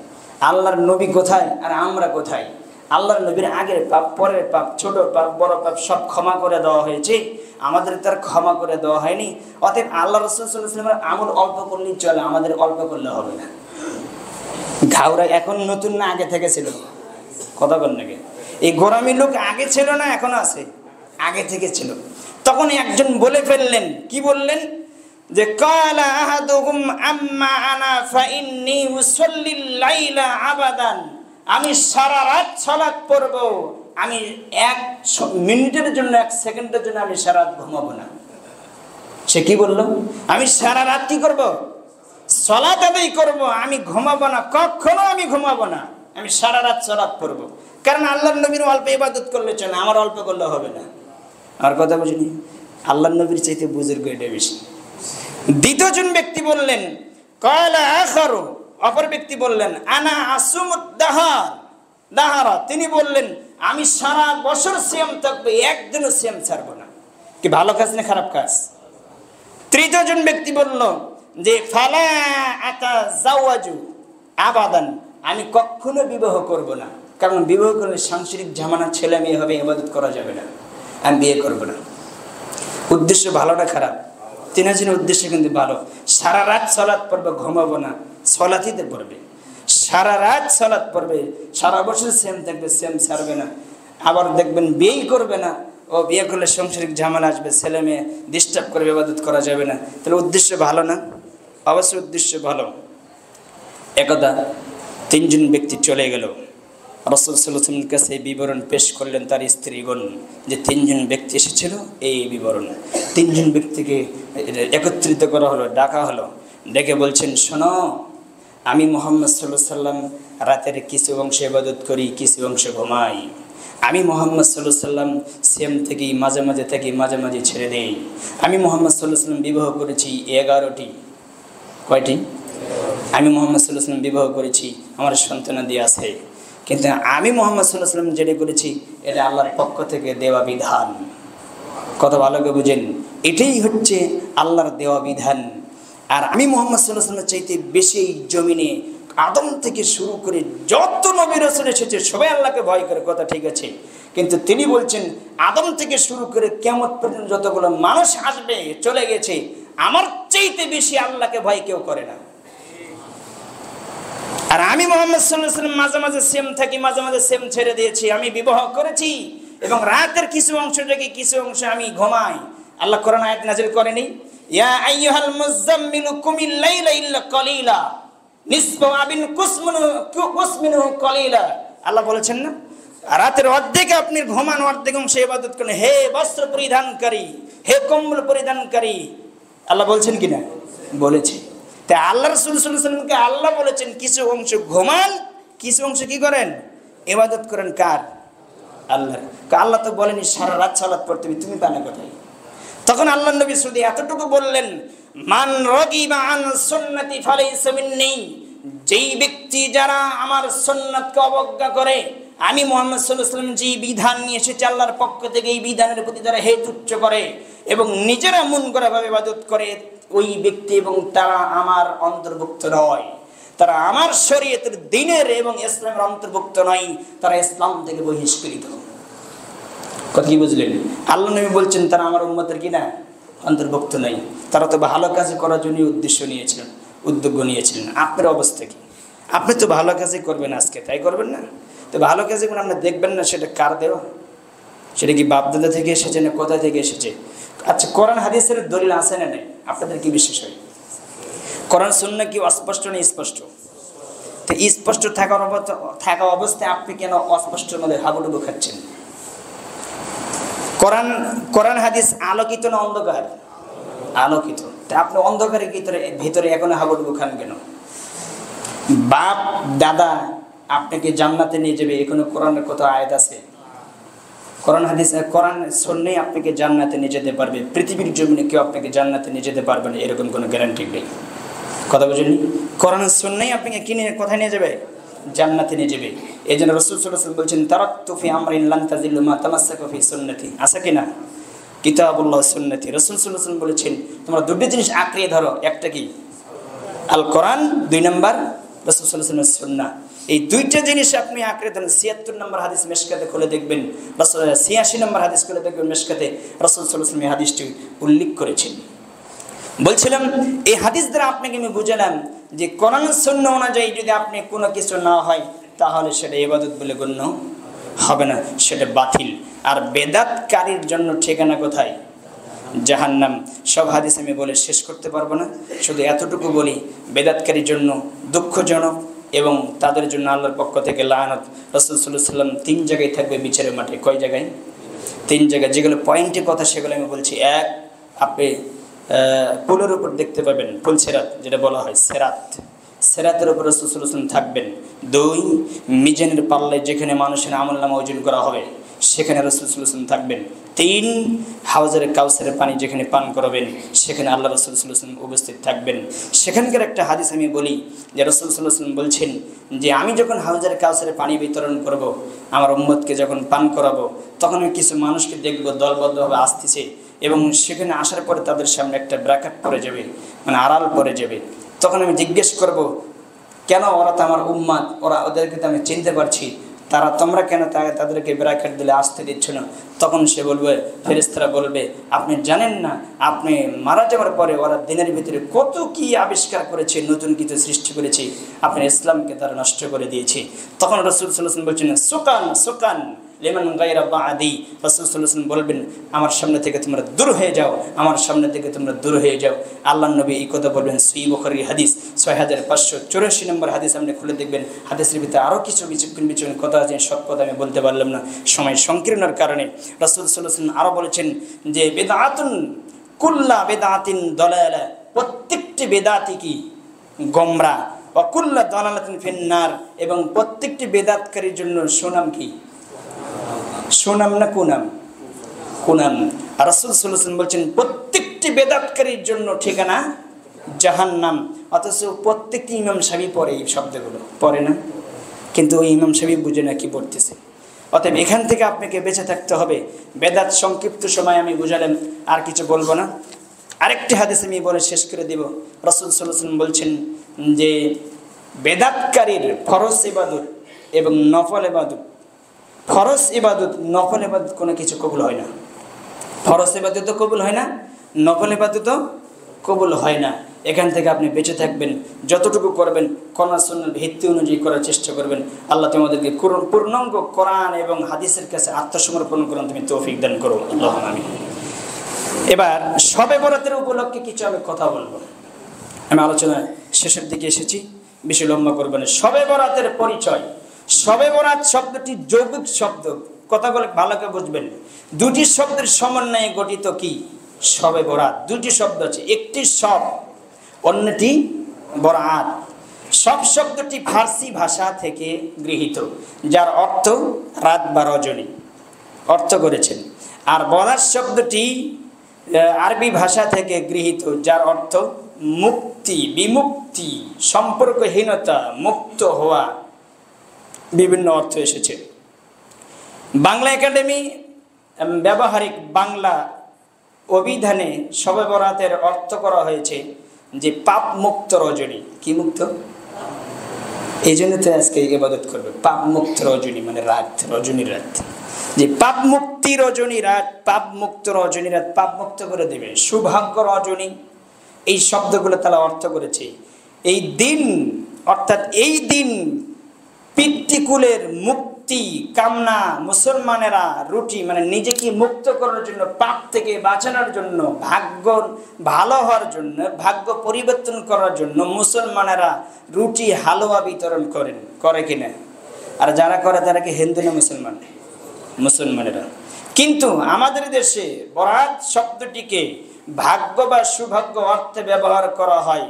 আল্লাহর নবী কোথায় আর আমরা কোথায়। আল্লাহর নবীর আগের পাপ, পরের পাপ, ছোট পাপ, বড় পাপ সব ক্ষমা করে দেওয়া হয়েছে, আমাদের তার ক্ষমা করে দেওয়া হয়নি। অতএব আল্লাহ রাসূল সাল্লাল্লাহু আলাইহি ওয়াসাল্লামের আমল অল্প করলেই চলে, আমাদের অল্প করলে হবে না। ঘাওরা এখন নতুন না আগে থেকে ছিল? কথা বল নাকি? এই গোরামি লোক আগে ছিল না এখনো আছে? আগে থেকে ছিল। তখন একজন বলে ফেললেন, কি বললেন যে কালা আহাদুহুম আম্মা আনা ফাইন্নী উসাল্লিল লাইলা আবাদান, আমি সারা রাত সালাত পড়ব, আমি এক মিনিটের জন্য, এক সেকেন্ডের জন্য আমি সারা রাত ঘুমাবো না। সে কি বলল? আমি সারা রাত কি করব? সালাত আদায় করব, আমি ঘুমাবো না, কখনো আমি ঘুমাবো না, আমি সারা রাত সালাত পড়ব। কারণ আল্লাহর নবীর অল্প ইবাদত করলে চলে, আমার অল্প করলে হবে না। আর কথা বুঝিনি? আল্লাহর নবীর চাইতে বুজুর্গ এটা বেশি। দ্বিতীয়জন ব্যক্তি বললেন কালা আখারু, অপর ব্যক্তি বললেন আনা আসুমুদ দাহারা, তিনি বললেন আমি সারা বছর সিয়াম থাকবো, একদিনও সিয়াম ছাড়বো না। কি ভালো কাজ না খারাপ কাজ? তৃতীয়জন ব্যক্তি বলল যে ফালা আতাজাওয়াজু আবাদান, আমি কখনো বিবাহ করব না, কারণ বিবাহ করলে সাংসারিক ঝামেলা, ছেলে মেয়ে হবে, ইবাদত করা যাবে না, আমি বিয়ে করব না। উদ্দেশ্য ভালো না খারাপ? তিনজনের উদ্দেশ্য কিন্তু ভালো। সারা রাত সালাত পড়বে, ঘুমাবো না, সালাতিতে পড়বে, সারা রাত সালাত পড়বে, সারা বছর সেম থাকবে, সেম ছাড়বে না। আবার দেখবেন বিয়েই করবে না, ও বিয়ে করলে সাংসারিক ঝামেলা আসবে, ছেলে মেয়ে ডিস্টার্ব করবে, ইবাদত করা যাবে না। তাহলে উদ্দেশ্য ভালো না? অবশ্যই উদ্দেশ্য ভালো। একদা তিনজন ব্যক্তি চলে গেল, রাসূল সাল্লাল্লাহু আলাইহি ওয়াসাল্লামের কাছে এই বিবরণ পেশ করলেন তার স্ত্রীগণ যে তিনজন ব্যক্তি এসেছিল, এই বিবরণ। তিনজন ব্যক্তিকে একত্রিত করা হলো, ডাকা হলো, ডেকে বলছেন শোনো, আমি মুহাম্মদ সাল্লাল্লাহু আলাইহি ওয়াসাল্লাম রাতের কিছু অংশে ইবাদত করি, কিছু অংশে ঘুমাই। আমি মুহাম্মদ সাল্লাল্লাহু আলাইহি ওয়াসাল্লাম সিয়াম থেকে মাঝে মাঝে থাকি, মাঝে মাঝে ছেড়ে দেই। আমি মুহাম্মদ সাল্লাল্লাহু আলাইহি ওয়াসাল্লাম বিবাহ করেছি 11টি। কয়টি? আমি মুহাম্মদ সাল্লাল্লাহু আলাইহি ওয়াসাল্লাম বিবাহ করেছি, আমার সন্তানাদি আছে। কিন্তু আমি মুহাম্মদ সাল্লাল্লাহু আলাইহি ওয়াসাল্লাম যেটা করেছি এটা আল্লাহর পক্ষ থেকে দেওয়া বিধান। কত ভালো করে বুঝেন, এটাই হচ্ছে আল্লাহর দেওয়া বিধান। আর আমি মুহাম্মদ সাল্লাল্লাহু আলাইহি ওয়াসাল্লামের চাইতে বেশি এই জমিনে আদম থেকে শুরু করে যত নবী রাসূল এসেছে সবাই আল্লাহকে ভয় করে, কথা ঠিক আছে। কিন্তু তিনি বলছেন আদম থেকে শুরু করে কিয়ামত পর্যন্ত যতগুলো মানুষ আসবে, চলে গেছে, আমার চাইতে বেশি আল্লাহকে ভয় কেউ করে না। আর আমি মুহাম্মদ সাল্লাল্লাহু আলাইহি ওয়াসাল্লাম মাঝে মাঝে সেম থাকি, মাঝে মাঝে সেম ছেড়ে দিয়েছি। আমি বিবাহ করেছি এবং রাতের কিছু অংশ থেকে কিছু অংশ আমি ঘুমাই। আল্লাহ কোরআন আয়াত নাযিল করেনি, ইয়া আইয়ুহাল মুযাম্মিলু কুমিল লাইলা ইল্লা কালিলা নিসফা আবিন কুসমিনহু কালিলা। আল্লাহ বলেছেন না, রাতের অর্ধেক আপনি ঘুমান, অর্ধেক অংশ ইবাদত করেন। হে বস্ত্র পরিধানকারী, হে কম্বল পরিধানকারী, আল্লাহ বলছেন কিনা? বলেছে। তাই আল্লাহ রাসূল সাল্লাল্লাহু আলাইহি ওয়াসাল্লামকে আল্লাহ বলেছেন কিছু অংশ ঘুমান, কিছু অংশ কি করেন? ইবাদত করেন। কার? আল্লাহর। আল্লাহ তো বলেনি সারা রাত সালাত পড়তে হবে, তুমি পানা কোথায়? তখন আল্লাহ নবী শুধু এতটুকু বললেন, মান রাগিবা আন সুন্নতি ফালাইসা মিন্নি, যেই ব্যক্তি যারা আমার সুন্নাতকে অবজ্ঞা করে, আমি মুহাম্মদ সাল্লাল্লাহু আলাইহি ওয়াসাল্লাম যে বিধান নিয়ে এসেছি আল্লাহর পক্ষ থেকে, এই বিধানের প্রতি যারা হেয় তুচ্ছ করে এবং নিজেরা মন গড়া ভাবে ইবাদত করে, ওই ব্যক্তি এবং তারা আমার অন্তর্ভুক্ত নয়, তারা আমার শরীয়তের দ্বীনের এবং ইসলামের অন্তর্ভুক্ত নয়, তারা ইসলাম থেকে বহিষ্কৃত। কথা কি বুঝলেন? আল্লাহ নবী বলছেন তারা আমার উম্মতের কিনা অন্তর্ভুক্ত নয়, তারা তো ভালো কাজ করার জন্য উদ্দেশ্য নিয়েছিলেন, উদ্যোগ নিয়েছিলেন। আপনার অবস্থা কি? আপনি তো ভালো কাজই করবেন আজকে, তাই করবেন না? তো ভালো কাজে কোনো আপনি দেখবেন না, সেটা কার দেওয়া? সেটা কি বাপদাদা থেকে এসেছে না কোথা থেকে এসেছে? আচ্ছা, কোরআন হাদিসের দলিল আছে না নেই? আপনাদের কি বিশেষ হয়? কোরআন সুন্নাহ কি অস্পষ্ট না স্পষ্ট? তো স্পষ্ট থাকা অবস্থায় আপনি কেন অস্পষ্টের মধ্যে হাবুডুবু খাচ্ছেন? কোরআন হাদিস আলোকিত না অন্ধকার? আলোকিত। তা আপনি অন্ধকারের ভিতরে এখনো হাবুডুবু খান কেন? বাপ দাদা আপনাকে জান্নাতে নিয়ে যাবে, এখনো কোরআনের কত আয়াত আছে, কোরআন হাদিস, কোরআন সুন্নাহ আপনাকে জান্নাতে নিয়ে যেতে পারবে। পৃথিবীর জমিনে কেউ আপনাকে জান্নাতে নিয়ে যেতে পারবে না, এরকম কোনো গ্যারান্টি নেই। কথা বুঝেননি? কোরআন সুন্নাহ আপনাকে কিনে কোথায় নিয়ে যাবে? জান্নাতে নিয়ে যাবে। এই জন্য রাসূল সাল্লাল্লাহু আলাইহি ওয়াসাল্লাম বলছেন, তারাকতু ফি আমরিন লান তাযিল্লু মা তামাসসাকা ফি সুন্নতি। আছে কিনা? কিতাবুল্লাহ সুন্নতি। রাসূল সাল্লাল্লাহু আলাইহি ওয়াসাল্লাম বলেছেন তোমরা দুটো জিনিস আঁকড়ে ধরো, একটা কি? আল কোরআন, 2 নম্বর রাসূল সাল্লাল্লাহু আলাইহি ওয়াসাল্লামের সুন্নাহ। এই দুইটা জিনিস আপনি আঁকড়ে ধরেন। ৭৬ নম্বর হাদিস মেশকাতে খুলে দেখবেন, রাসূল ৮৬ নম্বর হাদিস খুলে দেখবেন মেশকাতে রাসূল সাল্লাল্লাহু আলাইহি ওয়াসাল্লাম এই হাদিসটি উল্লেখ করেছেন। বলছিলাম এই হাদিস দ্বারা আপনাকে আমি বুঝালাম যে কোরআন সুন্নাহ অনুযায়ী যদি আপনি কোনো কিছু না হয় তাহলে সেটা ইবাদত বলে গণ্য হবে না, সেটা বাতিল। আর বেদাতকারীর জন্য ঠিকানা কোথায়? জাহান্নাম। সব হাদিস আমি বলে শেষ করতে পারবো না, শুধু এতটুকু বলি, বেদাতকারীর জন্য দুঃখজনক এবং তাদের জন্য আল্লাহর পক্ষ থেকে লানত। রাসূল সাল্লাল্লাহু আলাইহি ওয়াসাল্লাম 3 জায়গায় থাকবে বিচারের মাঠে। কয় জায়গায়? 3 জায়গায়। যেগুলো পয়েন্টের কথা সেগুলো আমি বলছি। 1, আপনি পুলের উপর দেখতে পাবেন, পুল সেরাত যেটা বলা হয়, সেরাতের উপর রাসূল সাল্লাল্লাহু আলাইহি ওয়াসাল্লাম থাকবেন। 2, মিজানের পাল্লায় যেখানে মানুষের আমলনামা ওজন করা হবে সেখানে রাসূল সাল্লাল্লাহু আলাইহি ওয়াসাল্লাম থাকবেন। 3, হাউজের কাউসারের পানি যেখানে পান করাবেন সেখানে আল্লাহ রাসূল সাল্লাল্লাহু আলাইহি ওয়াসাল্লাম উপস্থিত থাকবেন। সেখানকার একটা হাদিস আমি বলি যে রাসূল সাল্লাল্লাহু আলাইহি ওয়াসাল্লাম বলছেন যে আমি যখন হাউজের কাউসারের পানি বিতরণ করব, আমার উম্মতকে যখন পান করাবো, তখন আমি কিছু মানুষকে দেখব দলবদ্ধভাবে আসতেছে এবং সেখানে আসার পরে তাদের সামনে একটা ব্র্যাকেট পড়ে যাবে, মানে আড়াল পড়ে যাবে। তখন আমি জিজ্ঞেস করব, কেন? ওরা তো আমার উম্মত, ওদেরকে তো আমি চিনতে পারছি, তোমরা কেন তাদেরকে ব্র্যাকেট দিলে আসতে দিচ্ছ না? তখন সে বলবে, ফেরেশতারা বলবে, আপনি জানেন না আপনি মারা যাওয়ার পরে ওরা দিনের ভিতরে কত কি আবিষ্কার করেছে, নতুন কিছু সৃষ্টি করেছে, আপনার ইসলামকে তারা নষ্ট করে দিয়েছে। তখন রাসূল সাল্লাল্লাহু আলাইহি ওয়াসাল্লাম বলছেন, সুকান সুকান লিমান গায়রা বাদি। রাসূল সাল্লাল্লাহু আলাইহি ওয়াসাল্লাম বলবেন, আমার সামনে থেকে তোমরা দূর হয়ে যাও, আমার সামনে থেকে তোমরা দূর হয়ে যাও। আল্লাহর নবী এই কথা বলবেন। সহিহ বুখারী হাদিস 6584 নম্বর হাদিস আপনি খুলে দেখবেন। হাদিসের ভিতরে আরও কিছু বিচক্ষণ কথা আছে, সব কথা আমি বলতে পারলাম না সময় সংকীর্ণের কারণে। রাসূল সাল্লাল্লাহু আলাইহি ওয়াসাল্লাম আরও বলেছেন যে বিদআতুন কুল্লা বিদআতিন দালালা, প্রত্যেকটি বেদাতি কি? গোমরাহ। ওয়া কুল্লা দালালাতিন ফিন্নার, এবং প্রত্যেকটি বেদাতকারীর জন্য সুনাম কি? সুনাম না কুনাম? কুনাম। আর রাসূল সাল্লাল্লাহু আলাইহি ওয়াসাল্লাম বলছেন প্রত্যেকটি বেদাতকারীর জন্য ঠিকানা জাহান্নাম। অথচ প্রত্যেকটি ইমাম সাহেবী পড়ে এই শব্দগুলো, পড়ে না? কিন্তু ওই ইমাম সাহেবী বুঝে না কি পড়তেছে। অতএব এখান থেকে আপনাকে বেঁচে থাকতে হবে। বেদাত সংক্ষিপ্ত সময় আমি বুঝালাম, আর কিছু বলবো না। আরেকটি হাদিস আমি বলে শেষ করে দেব। রাসূল সাল্লাল্লাহু আলাইহি ওয়াসাল্লাম বলছেন যে বেদাতকারীর ফরজ ইবাদত এবং নফল ইবাদত, ফরজ ইবাদত নফল ইবাদত কোনো কিছু কবুল হয় না। ফরজ ইবাদতও কবুল হয় না, নফল ইবাদতও কবুল হয় না। এখান থেকে আপনি বেঁচে থাকবেন, যতটুকু করবেন কোরআন সুন্নাহর ভিত্তি অনুযায়ী করার চেষ্টা করবেন। আল্লাহ তোমাদেরকে পূর্ণাঙ্গ কোরআন এবং হাদিসের কাছে আত্মসমর্পণ করুন, তুমি তৌফিক দান করো, আল্লাহুম্মা আমিন। এবার শবে বরাতের উপলক্ষে কিছু আমি কথা বলবো। আমি আলোচনা শেষের দিকে এসেছি, বেশি লম্বা করবেন। শবে বরাতের পরিচয়। শবে বরাত শব্দটি যৌগিক শব্দ, কথাগুলো ভালো করে বুঝবেন। 2টি শব্দের সমন্বয়ে গঠিত কি? শবে বরাত। 2টি শব্দ আছে, একটি শব, অন্যটি বরাত। শব শব্দটি ফার্সি ভাষা থেকে গৃহীত, যার অর্থ রাত বা রজনী অর্থ করেছেন। আর বরাত শব্দটি আরবি ভাষা থেকে গৃহীত, যার অর্থ মুক্তি, বিমুক্তি, সম্পর্কহীনতা, মুক্ত হওয়া, বিভিন্ন অর্থ এসেছে। বাংলা একাডেমি ব্যবহারিক বাংলা অভিধানে শবে বরাতের অর্থ করা হয়েছে যে পাপ মুক্ত রজনী। কি মুক্ত? এই জন্য তো আজকে ইবাদত করবে, পাপ মুক্ত রজনী মানে রাত, রজনীর রাত। যে পাপ মুক্তি রজনী রাত, পাপ মুক্ত রজনী রাত, পাপ মুক্ত করে দেবে, সৌভাগ্য রজনী, এই শব্দগুলো তারা অর্থ করেছে। এই দিন অর্থাৎ এই দিন পিতৃকুলের মুক্তি কামনা মুসলমানেরা রুটি মানে নিজেকে মুক্ত করার জন্য, পাপ থেকে বাঁচানোর জন্য, ভাগ্য ভালো হওয়ার জন্য, ভাগ্য পরিবর্তন করার জন্য মুসলমানেরা রুটি হালুয়া বিতরণ করেন, করে কিনা? আর যারা করে তারা কি হিন্দু না মুসলমান? মুসলমানেরা। কিন্তু আমাদের দেশে বরাত শব্দটিকে ভাগ্য বা সৌভাগ্য অর্থে ব্যবহার করা হয়,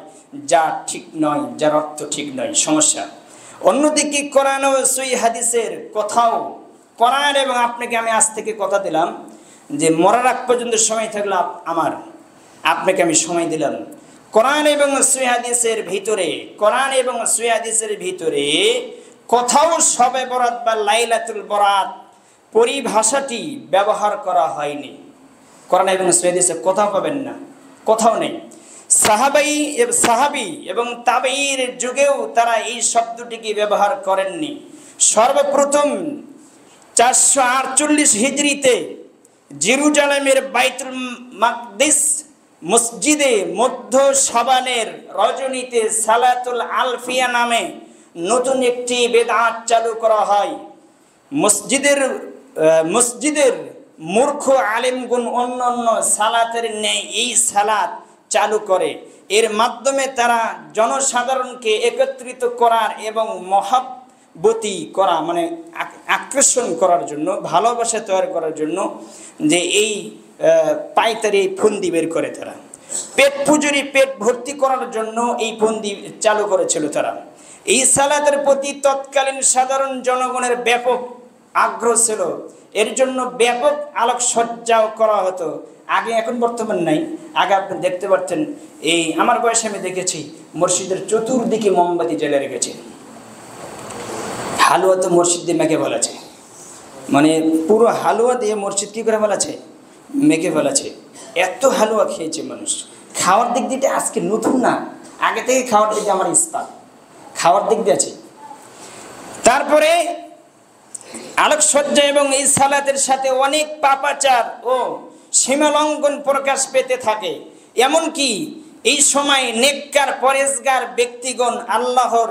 যা ঠিক নয়, যার অর্থ ঠিক নয়, সমস্যা। অন্যদিকে কোরআন ও সহিহ হাদিসের কোথাও, কোরআন এবং আপনাকে আমি আজ থেকে কথা দিলাম যে মরার আগ পর্যন্ত সময় থাকলে আপনাকে আমি সময় দিলাম, কোরআন এবং সহিহ হাদিসের ভিতরে, কোরআন এবং সহিহ হাদিসের ভিতরে কোথাও শবে বরাত বা লাইলাতুল বরাত পরিভাষাটি ব্যবহার করা হয়নি। কোরআন এবং সহিহ হাদিসে কোথাও পাবেন না, কোথাও নেই। সাহাবী এবং তাবেঈর যুগেও তারা এই শব্দটিকে ব্যবহার করেননি। সর্বপ্রথম 448 হিজরিতে জেরুজালেমের বাইতুল মাকদিস মসজিদে মধ্য শাবানের রজনীতে সালাতুল আলফিয়া নামে নতুন একটি বেদাত চালু করা হয়। মসজিদের মূর্খ আলেমগুন অন্যান্য সালাতের ন্যায় এই সালাত চালু করে। এর মাধ্যমে তারা জনসাধারণকে একত্রিত করার এবং মহাব্বতী করা, মানে আকর্ষণ করার জন্য, ভালোবাসা তৈরি করার জন্য যে এই পাইতারি ফন্দি বের করে তারা, পেট পুজুরি, পেট ভর্তি করার জন্য এই ফন্দি চালু করেছিল তারা। এই সালাতের প্রতি তৎকালীন সাধারণ জনগণের ব্যাপক আগ্রহ ছিল, এর জন্য ব্যাপক আলোকসজ্জাও করা হতো। আগে, এখন বর্তমান নাই, আগে আপনি দেখতে পারতেন, এই আমার বয়সে আমি দেখেছি মসজিদের চতুর্দিকে মোমবাতি জ্বেলে রেখেছে। হালুয়া তো মসজিদ দিয়ে মেখে ফেলেছে, মানে পুরো হালুয়া দিয়ে মসজিদ কী করে ফেলেছে, মেখে ফেলেছে। এত হালুয়া খেয়েছে মানুষ। খাওয়ার দিক দিয়ে আজকে নতুন না, আগে থেকে খাওয়ার দিকে আমার ইস্পাত, খাওয়ার দিক দিয়ে আছে। তারপরে আলোকসজ্জা এবং এই সালাতের সাথে অনেক পাপাচার ও সীমালঙ্ঘন প্রকাশ পেতে থাকে। এমনকি এই সময় নেককার পরেজগার ব্যক্তিগণ আল্লাহর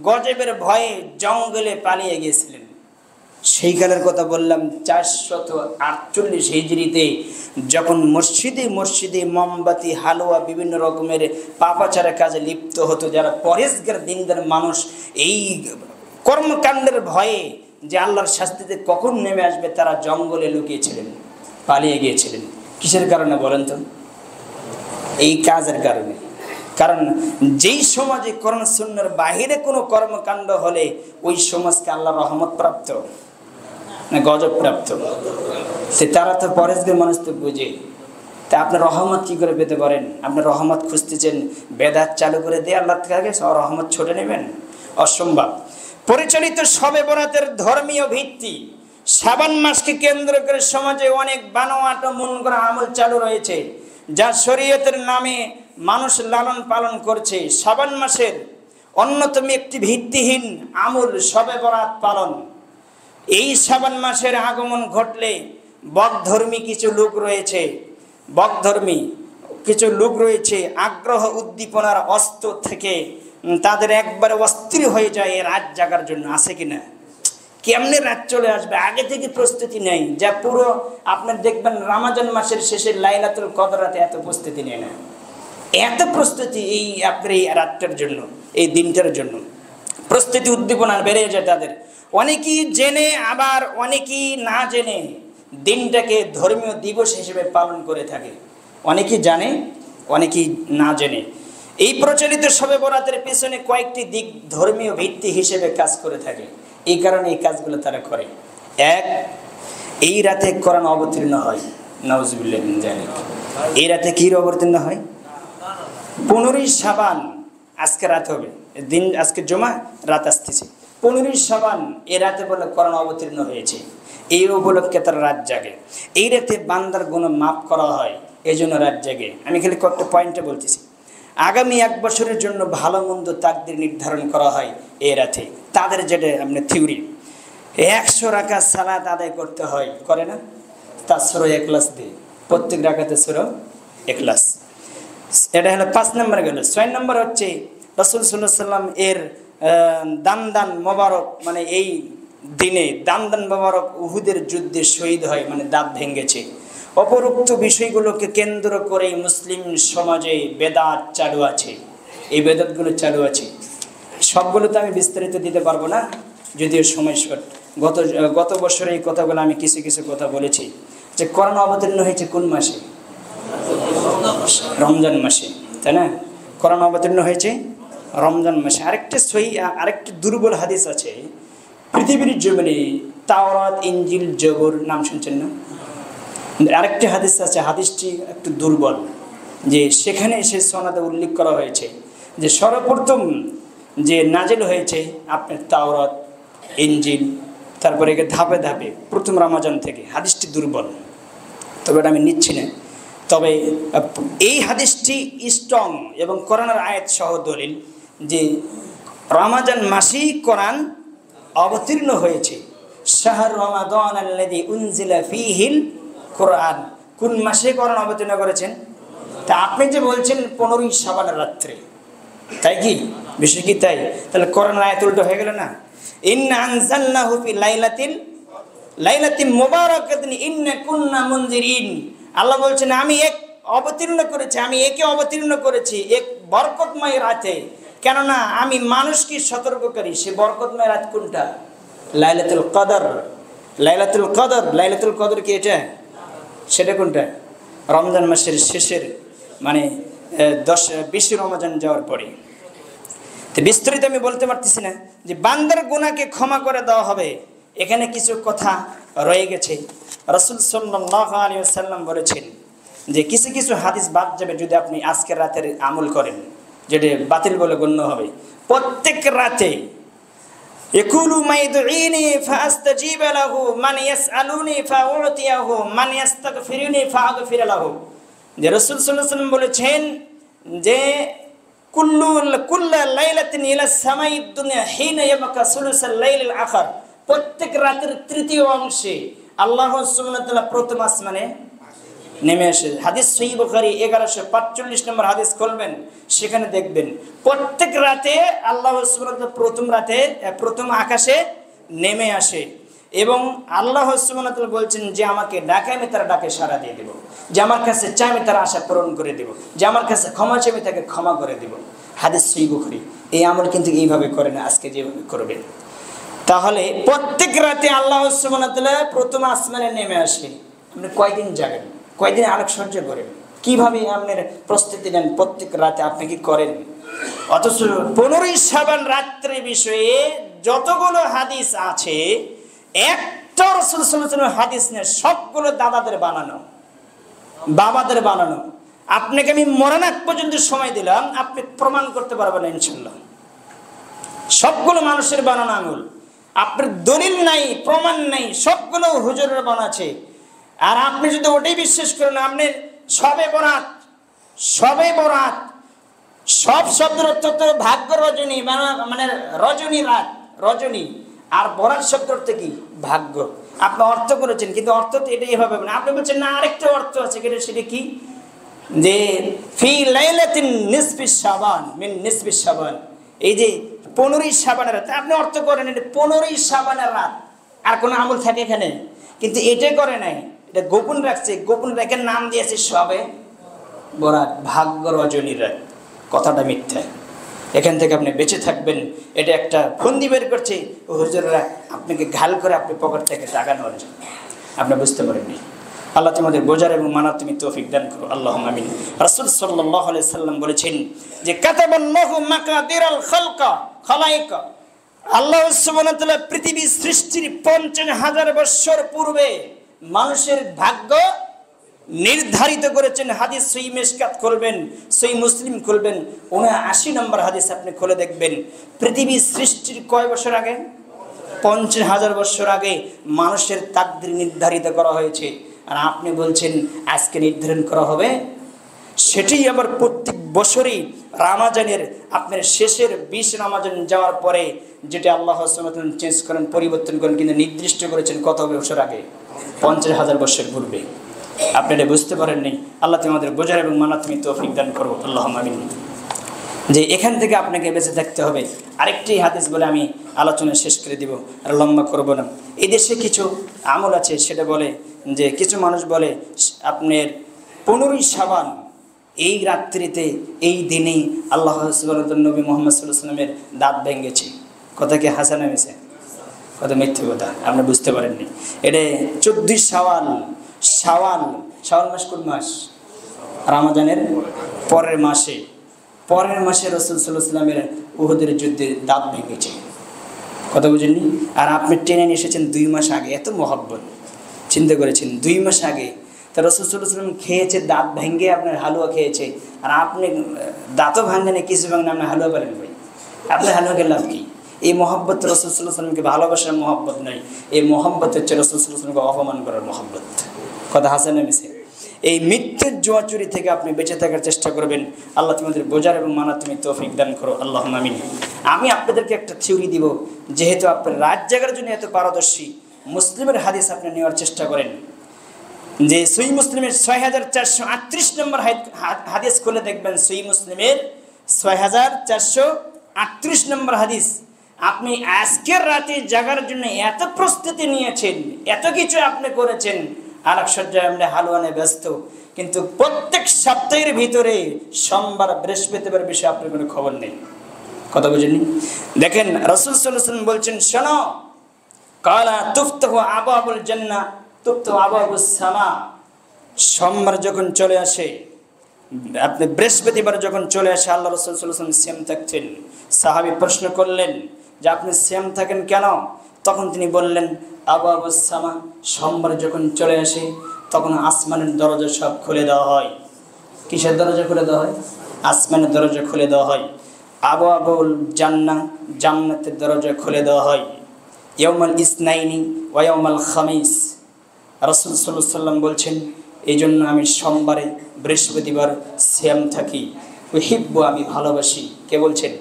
গজবের ভয়ে জঙ্গলে পালিয়ে গিয়েছিলেন। সেই কালের কথা বললাম, 448 হিজরিতে যখন মসজিদে মোমবাতি, হালুয়া, বিভিন্ন রকমের পাপাচারের কাজে লিপ্ত হতো যারা পরেজগার দিনদার মানুষ, এই কর্মকাণ্ডের ভয়ে যে আল্লাহর শাস্তিতে কখন নেমে আসবে তারা জঙ্গলে লুকিয়েছিলেন, পালিয়ে গিয়েছিলেন। কিসের কারণে বলেন তো? এই কাজের কারণে। কারণ যেই সমাজে কোরআন সুন্নাহর বাহিরে কোনো কর্মকাণ্ড হলে ওই সমাজকে আল্লাহ রহমত প্রাপ্ত না গজব প্রাপ্ত, সে তারা তো পরেজগার মানুষ তো বুঝে। তা আপনার রহমত কী করে পেতে পারেন? আপনার রহমত খুঁজতেছেন, বেদাত চালু করে দিয়ে আল্লাহ থেকে রহমত ছুটে নেবেন, অসম্ভব। পরিচালিত শবে বরাতের ধর্মীয় ভিত্তি, শাবান মাসকে কেন্দ্র করে সমাজে অনেক বানোয়াট ও মন করা আমল চালু রয়েছে যা শরীয়তের নামে মানুষ লালন পালন করছে। শাবান মাসের অন্যতম একটি ভিত্তিহীন আমল শবে বরাত পালন। এই শাবান মাসের আগমন ঘটলে বকধর্মী কিছু লোক রয়েছে আগ্রহ উদ্দীপনার অস্ত্র থেকে তাদের একবারে অস্থির হয়ে যায় এ রাত জাগার জন্য। আছে কিনা? কেমনে রাত চলে আসবে আগে থেকে প্রস্তুতি নেই, যা পুরো আপনার দেখবেন রমজান মাসের শেষে লাইলাতুল কদরাতে এত প্রস্তুতি নেয় না, এত প্রস্তুতি এই আপনার এই রাতটার জন্য, এই দিনটার জন্য প্রস্তুতি উদ্দীপনা বেড়ে যায় তাদের। অনেকেই জেনে আবার অনেকেই না জেনে দিনটাকে ধর্মীয় দিবস হিসেবে পালন করে থাকে। অনেকেই জানে, অনেকেই না জেনে। এই প্রচলিত শবে বরাতের পেছনে কয়েকটি দিক ধর্মীয় ভিত্তি হিসেবে কাজ করে থাকে, এই কারণে এই কাজগুলো তারা করে। এক, এই রাতে কোরআন অবতীর্ণ হয়, নাউজুবিল্লাহ মিন যালিক। এই রাতে কি অবতীর্ণ হয়? 15ই শাবান, আজকে রাত হবে, দিন আজকে জুমা, রাত আসতেছে 15ই শাবান, এই রাতে বলে কোরআন অবতীর্ণ হয়েছে। এই উপলক্ষে তারা রাত জাগে। এই রাতে বান্দার গুনাহ মাফ করা হয়, এই জন্য রাত জাগে। আমি খালি কয়েকটা পয়েন্টে বলতেছি। আগামী 1 বছরের জন্য ভালো মন্দ তাকদীর নির্ধারণ করা হয় এই রাতে। তাদের যেটা আপনার থিওরি, 100 রাকাত সালাত আদায় করতে হয়, করে না? তার সূরা ইখলাস দিয়ে প্রত্যেক রাকাতে সূরা ইখলাস। এটা হলো 5 নম্বর গেল। 6 নম্বর হচ্ছে রাসূল সাল্লাল্লাহু আলাইহি সাল্লাম এর দান মোবারক, মানে এই দিনে দান মোবারক উহুদের যুদ্ধে শহীদ হয়, মানে দাঁত ভেঙেছে। অপরোক্ত বিষয়গুলোকে কেন্দ্র করে মুসলিম সমাজে বেদাত চালু আছে। এই বেদাতগুলো চালু আছে, সবগুলো তো আমি বিস্তারিত দিতে পারবো না, যদিও সময় শর্ট। গত বছরে এই কথাগুলো আমি কিছু কথা বলেছি যে কোরআন অবতীর্ণ হয়েছে কোন মাসে? রমজান মাসে, তাই না? কোরআন অবতীর্ণ হয়েছে রমজান মাসে। আরেকটি দুর্বল হাদিস আছে পৃথিবীর জমিনে, তাওরাত, ইনজিল, জবুর, নাম শুনছেন না? আরেকটি হাদিস আছে, হাদিসটি একটু দুর্বল, যে সেখানে এসে সনদে উল্লেখ করা হয়েছে যে সর্বপ্রথম যে নাজিল হয়েছে আপনার তাওরাত, ইনজিল, তারপরে একে ধাপে ধাপে প্রথম রমজান থেকে। হাদিসটি দুর্বল, তবে এটা আমি নিচ্ছি না। তবে এই হাদিসটি স্ট্রং এবং কোরআনের আয়াত সহ দলিল যে রমজান মাসেই কোরআন অবতীর্ণ হয়েছে। শাহর রমাদান আল্লাযী উনজিলা ফীহিল কোরআন, কোন মাসে কোরআন অবতীর্ণ করেছেন? তা আপনি যে বলছেন 15ই শাবানের রাত্রে, তাই কি? বিষয় কি তাই? তাহলে কোরআনের আয়াত উল্টো হয়ে গেল না? ইন্না আনজালনাহু ফি লাইলাতিন মুবারাকাতিন ইন্না কুন্না মুনজিরিন। আল্লাহ বলছেন আমি একে অবতীর্ণ করেছি এক বরকতময় রাতে। কেননা আমি মানুষকে সতর্ককারী। সে বরকতময় রাত কোনটা? লাইলাতুল কদর। লাইলাতুল কদর কি এটা? সেটা কোনটা? রমজান মাসের শেষের, মানে 20 রমজান যাওয়ার পরে। তো বিস্তারিত আমি বলতে পারতেছি না। যে বান্দার গুনাহকে ক্ষমা করে দেওয়া হবে, এখানে কিছু কথা রয়ে গেছে। রাসূল সাল্লাল্লাহু আলাইহি ওয়াসাল্লাম বলেছেন যে কিছু কিছু হাদিস বাদ যাবে যদি আপনি আজকের রাতের আমল করেন, যেটা বাতিল বলে গণ্য হবে। প্রত্যেক রাতে ইয়াকুলু মাইদুইনি ফাআস্তাজিব লাহু মান ইয়াসআলুনি ফাউতিয়াহু মান ইয়াস্তাগফিরুনি ফাআগফির লাহু। যে রাসূল সাল্লাল্লাহু আলাইহি ওয়াসাল্লাম বলেছেন যে কুল্লা লাইলাতিন ইলা সামাইদ দুনিয়া হিনা ইয়াবকা সুলুসাল লাইলিল আখির। প্রত্যেক রাতের তৃতীয় অংশে আল্লাহ সুবহানাহু ওয়া তাআলা প্রথম আসমানে নেমে আসে। হাদিস সহিহ বুখারী 1145 নম্বর হাদিস খুলবেন, সেখানে দেখবেন প্রত্যেক রাতে আল্লাহ সুবহানাহু ওয়া তাআলা প্রথম আকাশে নেমে আসে। এবং আল্লাহ সুবহানাহু ওয়া তাআলা বলছেন যে আমাকে ডাকে আমি তার ডাকে সাড়া দিয়ে দেব, যে আমার কাছে চাই আমি তার আশা পূরণ করে দেব, যে আমার কাছে ক্ষমা চাই আমি তাকে ক্ষমা করে দেব। হাদিস সহিহ বুখারী। এই আমল কিন্তু এইভাবে করে না, আজকে যেভাবে করবেন। তাহলে প্রত্যেক রাতে আল্লাহ সুবহানাহু ওয়া তাআলা প্রথম আসমানে নেমে আসে। আপনি কয়দিন যাবেন, কয়দিন আলোক সহ্য করেন, কিভাবে আপনার প্রস্তুতি নেন প্রত্যেক রাতে আপনি কি করেন? অথচ 15ই শাবান রাত্রে বিষয়ে যতগুলো হাদিস আছে একটা রাসূল সাল্লাল্লাহু আলাইহি ওয়াসাল্লাম হাদিস নেই, সবগুলো দাদাদের বানানো, বাবাদের বানানো। আপনাকে আমি মরণ আগ পর্যন্ত সময় দিলাম, আপনি প্রমাণ করতে পারবেন না ইনশাআল্লাহ। সবগুলো মানুষের বানানো আমল, আপনার দলিল নাই, প্রমাণ নাই, সবগুলো হুজুরের বানাচ্ছে। আর আপনি যদি ওটাই বিশ্বাস করেন, আপনি সবে বরাত সব শব্দের অর্থ তো ভাগ্য রজনী, মানে রজনী রাত, রজনী। আর বরাত শব্দ অর্থ কি? ভাগ্য। আপনি অর্থ করেছেন, কিন্তু অর্থ তো এটাই হবে না। আপনি বলছেন না আরেকটা অর্থ আছে, সেটা কি? যে ফি লাইলাতিন নিসফিস শাবান মিন নিসফিস শাবান, এই যে 15ই শাবানের রাত। আপনি অর্থ করেন এটা 15ই শাবানের রাত, আর কোনো আমল থাকে এখানে? কিন্তু এটাই করে নাই, এটা গোপন রাখছে। গোপন রেখে নাম দিয়েছে সবে বরাত, ভাগ্য রজনী রাত। কথাটা মিথ্যা। এখান থেকে আপনি বেঁচে থাকবেন। এটা একটা ফন্দি বের করছে হুজুররা আপনাকে ঘাল করে আপনি পকেট থেকে টাকা নেওয়ার জন্য। আপনি বুঝতে পারেননি। আল্লাহ তোমাদের বোঝার এবং মানার তুমি তৌফিক দান করো, আল্লাহুম্মা আমিন। রাসূল সাল্লাল্লাহু আলাইহি সাল্লাম বলেছেন যে কাতাবাল্লাহু মাকাদিরাল খালাইকা, আল্লাহ সুবহানাহু ওয়া তাআলা পৃথিবী সৃষ্টির 50,000 বছর পূর্বে মানুষের ভাগ্য নির্ধারিত করেছেন। হাদিস সহিহ মিশকাত খুলবেন, সহিহ মুসলিম খুলবেন, 79 নম্বর হাদিস আপনি খুলে দেখবেন। পৃথিবী সৃষ্টির কয় বছর আগে? 50,000 বছর আগে মানুষের তাকদীর নির্ধারিত করা হয়েছে। আর আপনি বলছেন আজকে নির্ধারণ করা হবে। সেটাই আবার প্রত্যেক বছরই রমজানের আপনার শেষের 20 রমজান যাওয়ার পরে যেটা আল্লাহ সুবহানাহু ওয়া তাআলা চেঞ্জ করেন, পরিবর্তন করেন, কিন্তু নির্দিষ্ট করেছেন কত বছর আগে? 50,000 বছর পূর্বে। আপনি এটা বুঝতে পারেননি। আল্লাহ তোমাদের বোঝার এবং মানার তুমি তৌফিক দান করো, আল্লাহুম্মা আমিন। যে এখান থেকে আপনাকে বেঁচে থাকতে হবে। আরেকটি হাদিস বলে আমি আলোচনা শেষ করে দিব, আর লম্বা করব না। এই দেশে কিছু আমল আছে, সেটা বলে যে কিছু মানুষ বলে আপনার 15ই শাবান এই রাত্রিতে, এই দিনেই আল্লাহ সুবহানাহু ওয়া তাআলা নবী মুহাম্মদ সাল্লাল্লাহু আলাইহি ওয়াসাল্লামের দাঁত ভেঙেছে। কথা কি হাসান হয়েছে? কথা মিথ্যে কথা, আপনি বুঝতে পারেননি। এটা 14 শাওয়াল মাস কোন মাস? রমজানের পরের মাসে রাসূল সাল্লাল্লাহু আলাইহি ওয়াসাল্লামের উহুদের যুদ্ধে দাঁত ভেঙেছে। কথা বুঝেননি? আর আপনি টেনে নিয়ে এসেছেন 2 মাস আগে, এত মহব্বত। চিন্তা করেছেন 2 মাস আগে তা রাসূল সাল্লাল্লাহু আলাইহি ওয়াসাল্লাম খেয়েছে, দাঁত ভেঙে আপনার হালুয়া খেয়েছে, আর আপনি দাঁতও ভাঙেন না, কিছু ভাঙেন, আপনি হালুয়া বলেন ভাই, আপনার হালুয়াকে লাভ কি? এই মহব্বত রাসূল সাল্লাল্লাহু আলাইহি ওয়াসাল্লামকে ভালোবাসার মহব্বত নয়, এই মহব্বত হচ্ছে রাসূল সাল্লাল্লাহু আলাইহি ওয়াসাল্লামকে অপমান করার মহব্বত। কথা হাসান না মিছে? এই মিথ্যের জুয়াচুরি থেকে আপনি বেঁচে থাকার চেষ্টা করবেন। আল্লাহ তোমাদের বোঝার এবং মানার তুমি তৌফিক দান করো, আল্লাহুম্মা আমিন। আমি আপনাদেরকে একটা থিওরি দিব, যেহেতু আপনার রাত জাগার জন্য এত পারদর্শী, মুসলিমের হাদিস আপনি নেওয়ার চেষ্টা করেন। যে সহিহ মুসলিমের 6438 নম্বর হাদিস খুলে দেখবেন, সহিহ মুসলিমের 6438 নম্বর হাদিস। আপনি আজকের রাতে জাগার জন্য এত প্রস্তুতি নিয়েছেন, এত কিছু আপনি করেছেন, আলোকসজ্জায় আমরা হালুয়ানে ব্যস্ত, কিন্তু প্রত্যেক সপ্তাহের ভিতরে সোমবার বৃহস্পতিবার বিষয়ে আপনার কোনো খবর নেই। কথা বুঝেননি? দেখেন রাসূল সাল্লাল্লাহু আলাইহি ওয়াসাল্লাম বলছেন, শোনো, কালা তুফতাহু আবওয়াবুল জান্নাহ তুফতাহু আবওয়াবুস সামা। সোমবার যখন চলে আসে, আপনি বৃহস্পতিবার যখন চলে আসে, আল্লাহ রাসূল সাল্লাল্লাহু আলাইহি ওয়াসাল্লাম সেম থাকতেন। সাহাবী প্রশ্ন করলেন যে আপনি সেম থাকেন কেন? তখন তিনি বললেন, আবওয়াবুস সামা, সোমবার যখন চলে আসে তখন আসমানের দরজা সব খুলে দেওয়া হয়। কিসের দরজা খুলে দেওয়া হয়? আসমানের দরজা খুলে দেওয়া হয়। আবওয়াবুল জান্নাহ, জান্নাতের দরজা খুলে দেওয়া হয়। ইয়াউমাল ইসনাইনি ওয়া ইয়াউমাল খামিস। রাসূল সাল্লাল্লাহু আলাইহি ওয়াসাল্লাম বলছেন, এই জন্য আমি সোমবারে বৃহস্পতিবার সেম থাকি। উহিব্বু, আমি ভালোবাসি। কে বলছেন?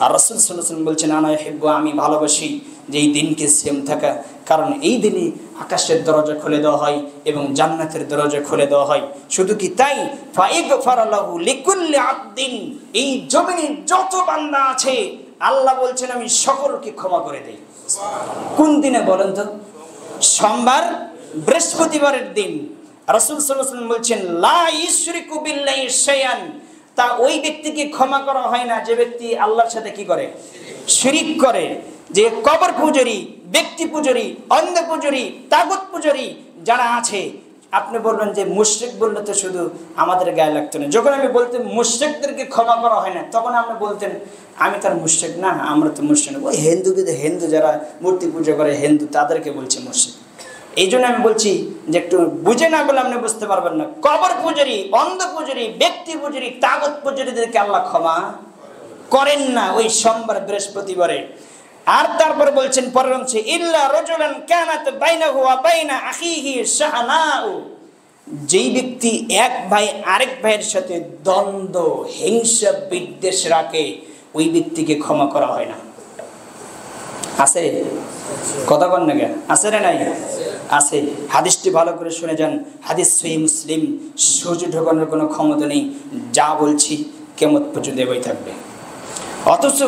আর রাসূল সাল্লাল্লাহু আলাইহি ওয়াসাল্লাম বলছেন, আনা উহিব্বু, আমি ভালোবাসি যে এই দিনকে সেম থাকা, কারণ এই দিনে আকাশের দরজা খুলে দেওয়া হয় এবং জান্নাতের দরজা খুলে দেওয়া হয়। শুধু কি তাই, ফাইগফারা লাহু লিকুল্লি আবদিন, এই জমিনে যত বান্দা আছে আল্লাহ বলছেন আমি সকলকে ক্ষমা করে দেই। কোন দিনে বলেন তো? সোমবার বৃহস্পতিবারের দিন। রাসূল সাল্লাল্লাহু আলাইহি ওয়াসাল্লাম বলছেন, লা ইশরিকু বিল্লাহি শাইআন, তা ওই ব্যক্তিকে ক্ষমা করা হয় না যে ব্যক্তি আল্লাহর সাথে কি করে? শিরিক করে। যে কবর পূজারী, ব্যক্তি পূজারী, অন্ধ পূজারী, তাগুত পূজারী যারা আছে, আপনি বলবেন যে মুশরিক বললে তো শুধু আমাদের গায়ে লাগতো না। যখন আমি বলতেন মুশরিকদেরকে ক্ষমা করা হয় না, তখন আপনি বলতেন আমি তার মুশরিক না, আমরা তো মুশরিক না, ওই হিন্দু যারা মূর্তি পূজা করে হিন্দু, তাদেরকে বলছে মুশরিক। এই জন্য আমি বলছি যে একটু বুঝে না বলে আপনি বুঝতে পারবেন না। কবর পূজারী, অন্ধ পূজারী, ব্যক্তি পূজারী, তাগুত পূজারীদেরকে আল্লাহ ক্ষমা করেন না ওই সোমবার বৃহস্পতিবারে। আর তারপর বলছেন পরের অংশে, ইল্লা রাজুলান কানাত বাইনাহু ওয়া বাইনা আখিহি শাহনাউ, যেই ব্যক্তি এক ভাই আরেক ভাইয়ের সাথে দ্বন্দ্ব, হিংসা, বিদ্বেষ রাখে, ওই ব্যক্তিকে ক্ষমা করা হয় না। আছে? কথা বল না কেন? আছে রে নাই? আছে। হাদিসটি ভালো করে শুনে যান, হাদিস সহিহ মুসলিম, সূর্য ঢোকানোর কোনো ক্ষমতা নেই, যা বলছি কিয়ামত পর্যন্ত দেবই থাকবে। অথচ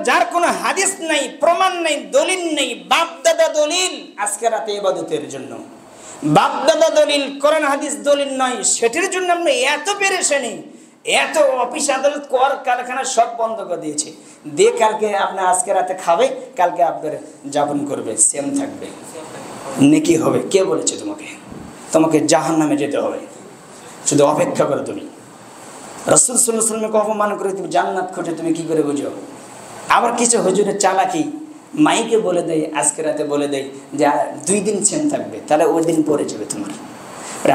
যার কোনো হাদিস নাই, প্রমাণ নাই, দলিল নেই, বাপদাদা দলিল আজকে রাতে ইবাদতের জন্য, বাপদাদা দলিল, কোরআন হাদিস দলিল নয়, সেটির জন্য আমরা এত পেরেশানি, এত অফিস আদালত কর কারখানা সব বন্ধ করে দিয়েছে। দিয়ে কালকে আপনার আজকে রাতে খাবে, কালকে আপনার যাপন করবে, সেম থাকবে, নেকি হবে। কে বলেছে তোমাকে জাহান্নামে যেতে হবে? শুধু অপেক্ষা করো তুমি। রাসূল সাল্লাল্লাহু আলাইহি ওয়াসাল্লামকে অপমান করে তুমি জান্নাত খোঁজো, তুমি কি করে বুঝো? আবার কিছু হুজুরের চালাকি, মাইকে বলে দেয়, আজকে রাতে বলে দেয় যে 2 দিন সেম থাকবে, তাহলে ওই দিন পরে যাবে তোমার।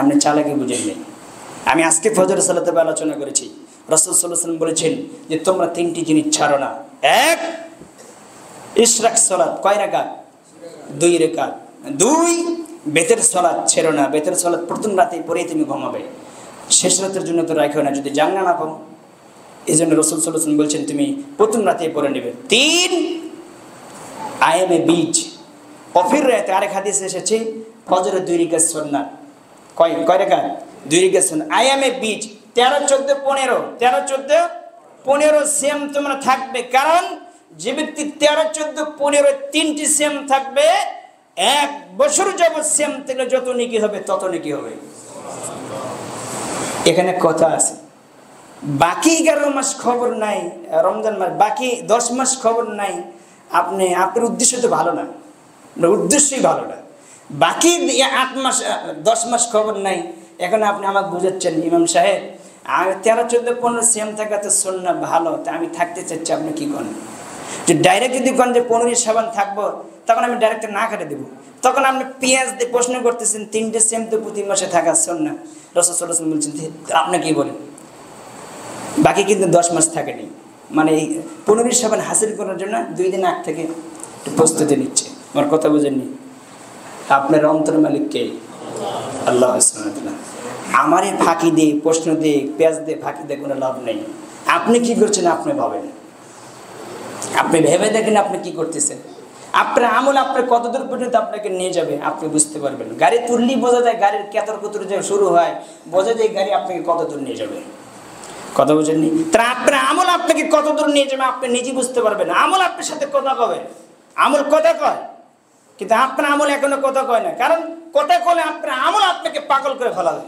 আপনি চালাকি বুঝেন নেই। আমি আজকে ফজরের সালাতে আলোচনা করেছি, রাসূল সাল্লাল্লাহু আলাইহি ওয়াসাল্লাম বলেছেন যে তোমরা 3টি জিনিস ছাড়ো না। 1, ইশরাক সালাত, কয় রাকাত? 2 রাকাত। 2, বেতের সালাত ছেড়ো না। বেতের সালাত প্রথম রাতেই পড়েই তুমি ঘুমাবে, শেষ রাতের জন্য তো রাখো না, যদি জানা না পাও। এই জন্য রাসূল সাল্লাল্লাহু আলাইহি ওয়াসাল্লাম বলছেন তুমি প্রথম রাতেই পড়ে নেবে। 3, আয়ামে বীজ, অফির রাতে আরেক হাদিস এসেছে ফজরের 2 রাকাত সুন্নাত। কয় রাকাত? 2 রাকাত সুন্নাত। আয়ামে বীজ 13, 14, 15, 13, 14, 15 সেম তোমরা থাকবে। কারণ যে ব্যক্তি 13, 14, 15 3টি সেম থাকবে, 1 বছর যাবত সেম থাকলে যত নেকি হবে তত নেকি হবে। এখানে কথা আছে, বাকি 11 মাস খবর নাই, রমজান মাস বাকি 10 মাস খবর নাই, আপনার উদ্দেশ্য তো ভালো না, উদ্দেশ্যই ভালো না। বাকি 8 মাস 10 মাস খবর নাই, এখন আপনি আমাকে বুঝাচ্ছেন ইমাম সাহেব, আমি 13, 14, 15 সিয়াম থাকা তো সুন্নাহ ভালো, তা আমি থাকতে চাচ্ছি, আপনি কি করেন? যে ডাইরেক্ট যদি করেন যে 15 সাবান থাকবো, তখন আমি ডাইরেক্ট না কেটে দেবো। তখন আপনি পেঁয়াজ দিয়ে প্রশ্ন করতেছেন 3টে সিয়াম তো প্রতি মাসে থাকা সুন্নাহ, রাসূল সাল্লাল্লাহু আলাইহি ওয়াসাল্লাম বলছেন, আপনি কি বলেন? বাকি কিন্তু 10 মাস থাকেনি, মানে এই 15 সাবান হাসিল করার জন্য 2 দিন আগ থেকে প্রস্তুতি নিচ্ছে। আমার কথা বুঝেননি? আপনার অন্তর মালিক কে? আল্লাহ সুবহানাহু ওয়া তাআলা। আমারই ফাঁকি দিয়ে, প্রশ্ন দিয়ে, পেঁয়াজ দিয়ে ফাঁকি দিয়ে কোনো লাভ নেই। আপনি কি করছেন আপনি ভাবেন, আপনি ভেবে দেখেন আপনি কি করতেছেন। আপনার আমল আপনার কতদূর পর্যন্ত আপনাকে নিয়ে যাবে আপনি বুঝতে পারবেন। গাড়ি তুললেই বোঝা যায়, গাড়ির কেতর কুতুর যে শুরু হয় বোঝা যায় গাড়ি আপনাকে কতদূর নিয়ে যাবে। কথা বুঝেননি? তারা আপনার আমল আপনাকে কতদূর নিয়ে যাবে আপনি নিজে বুঝতে পারবেন। আমল আপনার সাথে কথা কবে, আমল কথা কয়, কিন্তু আপনার আমল এখনো কথা কয় না। কারণ কথা কলে আপনার আমল আপনাকে পাগল করে ফেলাবে,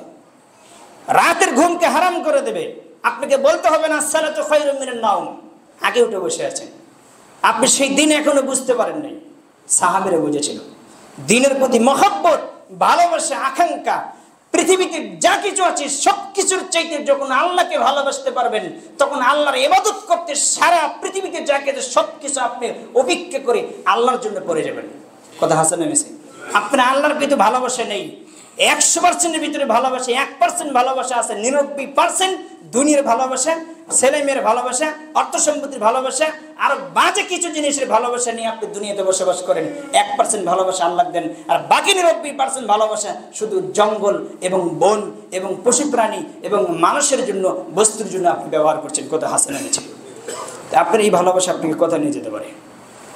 রাতের ঘুমকে হারাম করে দেবে। আপনাকে বলতে হবে না সালাতু খায়রুম মিনান নাওম, আগে উঠে বসে আছেন। আপনি সেই দিন এখনো বুঝতে পারেন নাই। সাহাবীরা বুঝেছিল দিনের প্রতি মহব্বত, ভালোবাসা, আকাঙ্ক্ষা। পৃথিবীতে যা কিছু আছে সব কিছুর চাইতে যখন আল্লাহকে ভালোবাসতে পারবেন, তখন আল্লাহর ইবাদত করতে সারা পৃথিবীতে যা কিছু সব কিছু আপনি উপেক্ষা করে আল্লাহর জন্য পড়ে যাবেন। কথা হাসান মেসে, আপনার আল্লাহর প্রতি ভালোবাসা নেই। 100%-এর ভিতরে ভালোবাসা, 1% ভালোবাসা আছে, 99% দুনিয়ার ভালোবাসা, ছেলে মেয়ের ভালোবাসা, অর্থ সম্পত্তির ভালোবাসা, আর বাজে কিছু জিনিসের ভালোবাসা নিয়ে আপনি দুনিয়াতে বসবাস করেন। 1% ভালোবাসা আল্লাহ দেন, আর বাকি 99% ভালোবাসা শুধু জঙ্গল এবং বন এবং পশু প্রাণী এবং মানুষের জন্য, বস্তুর জন্য আপনি ব্যবহার করছেন। কথা হাসান এনেছে, আপনার এই ভালোবাসা আপনাকে কথা নিয়ে যেতে পারে।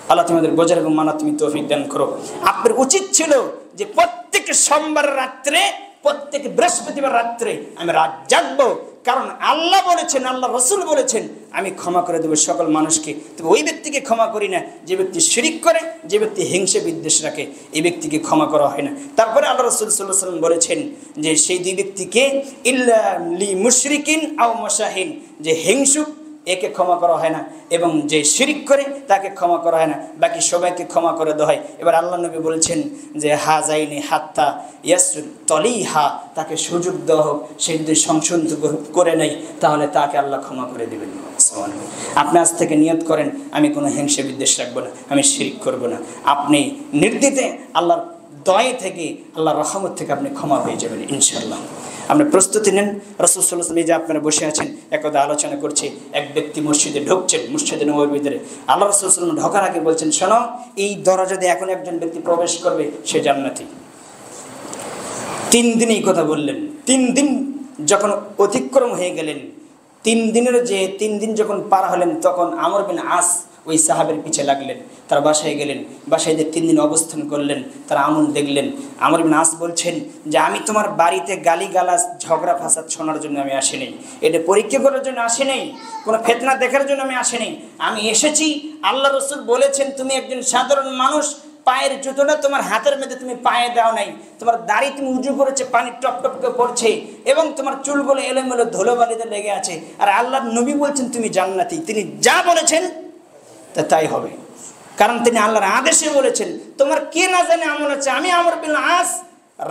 আল্লাহ তোমাদের বোঝার এবং মানা তুমি তৌফিক দান করো। আপনার উচিত ছিল যে প্রত্যেক সোমবার রাত্রে, প্রত্যেক বৃহস্পতিবার রাত্রে আমি রাত জাগবো, কারণ আল্লাহ বলেছেন, আল্লাহ রসুল বলেছেন আমি ক্ষমা করে দেবো সকল মানুষকে। তবে ওই ব্যক্তিকে ক্ষমা করি না যে ব্যক্তি শিরিক করে, যে ব্যক্তি হিংসা বিদ্বেষ রাখে, এই ব্যক্তিকে ক্ষমা করা হয় না। তারপরে আল্লাহ রসুল সাল্লাল্লাহু আলাইহি ওয়াসাল্লাম বলেছেন যে সেই 2 ব্যক্তিকে ইল্লা লি মুশরিকিন আও মুশাহিন, যে হিংসুক একে ক্ষমা করা হয় না, এবং যে শিরিক করে তাকে ক্ষমা করা হয় না, বাকি সবাইকে ক্ষমা করে দেওয়া হয়। এবার আল্লাহ নবী বলেছেন যে হাজাইনি হাত্তা ইয়াসুল তলিহা, তাকে সুযোগ দেওয়া হোক, সে যদি সংশোধন করে নেয় তাহলে তাকে আল্লাহ ক্ষমা করে দেবেন। আপনি আজ থেকে নিয়ত করেন আমি কোনো হিংসা বিদ্বেষ রাখবো না, আমি শিরিক করব না। আপনি নির্দ্বিধায় আল্লাহর দয়া থেকে, আল্লাহর রহমত থেকে আপনি ক্ষমা পেয়ে যাবেন ইনশাআল্লাহ। আপনি প্রস্তুতি নেন। রাসূল সাল্লাল্লাহু আলাইহি ওয়াসাল্লাম যে আপনারা বসে আছেন, একদা আলোচনা করছি, এক ব্যক্তি মসজিদে ঢুকছেন, মসজিদে নববীর ভিতরে। আল্লাহ রাসূল সাল্লাল্লাহু আলাইহি ওয়াসাল্লাম ঢোকার আগে বলছেন, শোনো, এই দরজা দিয়ে এখন একজন ব্যক্তি প্রবেশ করবে, সে জান্নাতি। 3 দিন এই কথা বললেন। 3 দিন যখন অতিক্রম হয়ে গেলেন, 3 দিনের যে 3 দিন যখন পার হলেন, তখন আমর বিন আস ওই সাহাবের পিছে লাগলেন। তারা বাসায় গেলেন, বাসায় যে 3 দিন অবস্থান করলেন, তারা আমল দেখলেন। আমর বিন আস বলছেন যে আমি তোমার বাড়িতে গালিগালাজ, ঝগড়া ফাসাদ শোনার জন্য আমি আসি নাই, এটা পরীক্ষা করার জন্য আসি নাই, কোনো ফিতনা দেখার জন্য আমি আসি নাই। আমি এসেছি, আল্লাহ রাসূল বলেছেন তুমি একজন সাধারণ মানুষ, পায়ের জুতোটা তোমার হাতের মধ্যে তুমি পায়ে দাও নাই, তোমার দাড়ি তুমি উজু করেছে, পানি টপ টপ করে পড়ছে, এবং তোমার চুলগুলো এলোমেলো ধুলোবালিতে লেগে আছে, আর আল্লাহর নবী বলছেন তুমি জান্নাতি। তিনি যা বলেছেন তা তাই হবে, কারণ তিনি আল্লাহর আদেশে বলেছেন। তোমার কে না জানে আমল আছে, আমি আমর বিন আস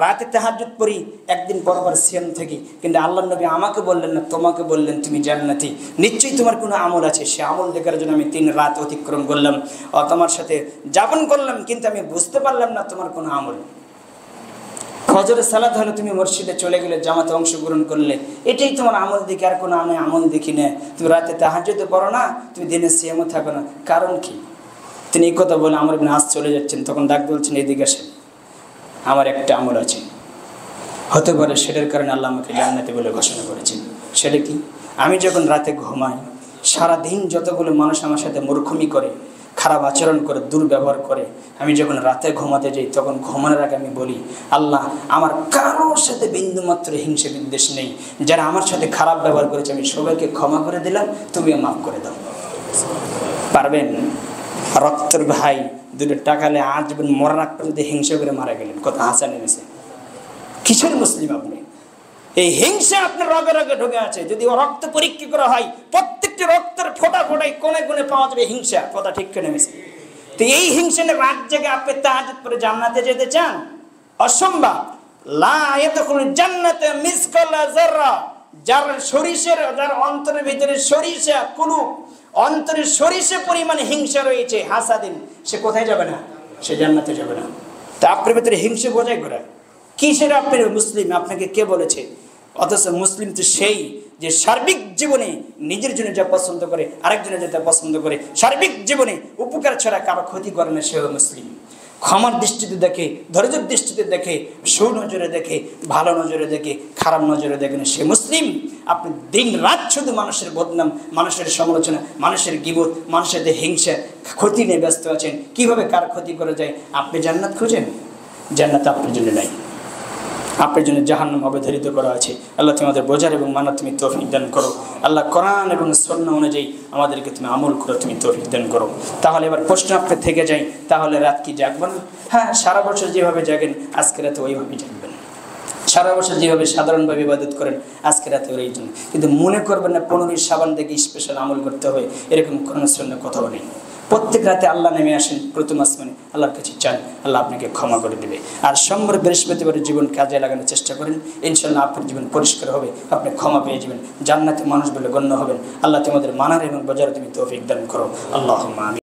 রাতে তাহাজ্জুদ পড়ি, একদিন পরপর সিয়াম থাকি, কিন্তু আল্লাহর নবী আমাকে বললেন না, তোমাকে বললেন তুমি জান্নাতি। নিশ্চয়ই তোমার কোনো আমল আছে, সে আমল দেখার জন্য আমি 3 রাত অতিক্রম করলাম, তোমার সাথে যাপন করলাম, কিন্তু আমি বুঝতে পারলাম না তোমার কোনো আমল। ফজরের সালাত হলো, তুমি মসজিদে চলে গেলে, জামাতে অংশগ্রহণ করলে, এটাই তোমার আমল দেখি, আর কোনো আমি আমল দেখি না। তুমি রাতে তাহাজ্জুদ পড়ো না, তুমি দিনে সিয়ামও থাকো না, কারণ কি? তিনি এই কথা বলে আমর বিন আস চলে যাচ্ছেন, তখন ডাক বলছেন এদিকে আসেন, আমার একটা আমল আছে, হতে পারে সেটার কারণে আল্লাহ আমাকে জান্নাতি বলে ঘোষণা করেছেন। সেটা কি? আমি যখন রাতে ঘুমাই, সারাদিন যতগুলো মানুষ আমার সাথে মূর্খমি করে, খারাপ আচরণ করে, দুর্ব্যবহার করে, আমি যখন রাতে ঘুমাতে যাই, তখন ঘুমানোর আগে আমি বলি, আল্লাহ আমার কারোর সাথে বিন্দুমাত্র হিংসা বিদ্বেষ নেই, যারা আমার সাথে খারাপ ব্যবহার করেছে আমি সবাইকে ক্ষমা করে দিলাম, তুমিও মাফ করে দাও। পারবেন? রক্তের ভাই 2 টাকালে আজীবন মরার আগ পর্যন্ত হিংসা করে মারা গেলেন। কথা হাসা নেমেছে। কিসের মুসলিম আপনি? এই হিংসা আপনার রগে রগে ঢুকে আছে। যদি রক্ত পরীক্ষা করা হয়, প্রত্যেকটি রক্তের ফোঁটা ফোঁটায় কোণে কোণে পাওয়া যাবে হিংসা। কথা ঠিক করে নেমেছে। তো এই হিংসা রাত জেগে আপনি তাহাজ্জুদ পড়ে জান্নাতে যেতে চান? অসম্ভব। লা ইয়াদখুলুল জান্নাতা মিসকালা যাররা, যার সরিষার, যার অন্তরের ভিতরে সরিষা কুলুব, অন্তরে সরিষা পরিমাণে হিংসা রয়েছে, হাসাদিন, সে কোথায় যাবে না? সে জান্নাতে যাবে না। তা আপনার ভিতরে হিংসা বোঝাই করে কিসের? আপনার মুসলিম, আপনাকে কে বলেছে? অথচ মুসলিম তো সেই যে সার্বিক জীবনে নিজের জন্য যা পছন্দ করে, আরেকজনের যা পছন্দ করে, সার্বিক জীবনে উপকার ছাড়া কারো ক্ষতি করে না, সেও মুসলিম। ক্ষমার দৃষ্টিতে দেখে, ধৈর্যের দৃষ্টিতে দেখে, সুনজরে দেখে, ভালো নজরে দেখে, খারাপ নজরে দেখে না, সে মুসলিম। আপনি দিন রাত শুধু মানুষের বদনাম, মানুষের সমালোচনা, মানুষের গীবত, মানুষের হিংসা, ক্ষতি নিয়ে ব্যস্ত আছেন। কিভাবে কার ক্ষতি করা যায়? আপনি জান্নাত খুঁজেন, জান্নাত আপনার জন্য নাই, আপনার জন্য জাহান্নাম অবধারিত করা আছে। আল্লাহ তুমি আমাদের বোঝার এবং মানার তুমি তৌফিক দান করো। আল্লাহ কোরআন এবং সুন্নাহ অনুযায়ী আমাদেরকে তুমি আমল করো, তুমি তৌফিক দান করো। তাহলে এবার প্রশ্ন আপনার থেকে যাই, তাহলে রাত কি জাগবেন? হ্যাঁ, সারা বছর যেভাবে জাগেন আজকে রাতে ওইভাবেই জাগবেন। সারা বছর যেভাবে সাধারণভাবে ইবাদত করেন আজকে রাতে ওই জন্য। কিন্তু মনে করবেন না 15 শাবান থেকে স্পেশাল আমল করতে হবে, এরকম কোনো সুন্নাহ কথাও নেই। প্রত্যেক রাতে আল্লাহ নেমে আসেন প্রথম আসমানে, আল্লাহর কাছে চান, আল্লাহ আপনাকে ক্ষমা করে দেবে। আর সোমবার বৃহস্পতিবারের জীবন কাজে লাগানোর চেষ্টা করেন, ইনশাল্লাহ আপনার জীবন পরিষ্কার হবে, আপনি ক্ষমা পেয়ে যাবেন, জান্নাতে মানুষ বলে গণ্য হবেন। আল্লাহ তোমাদের মানার এবং বোঝার তুমি তৌফিক দান করো। আল্লাহুম্মা আমিন।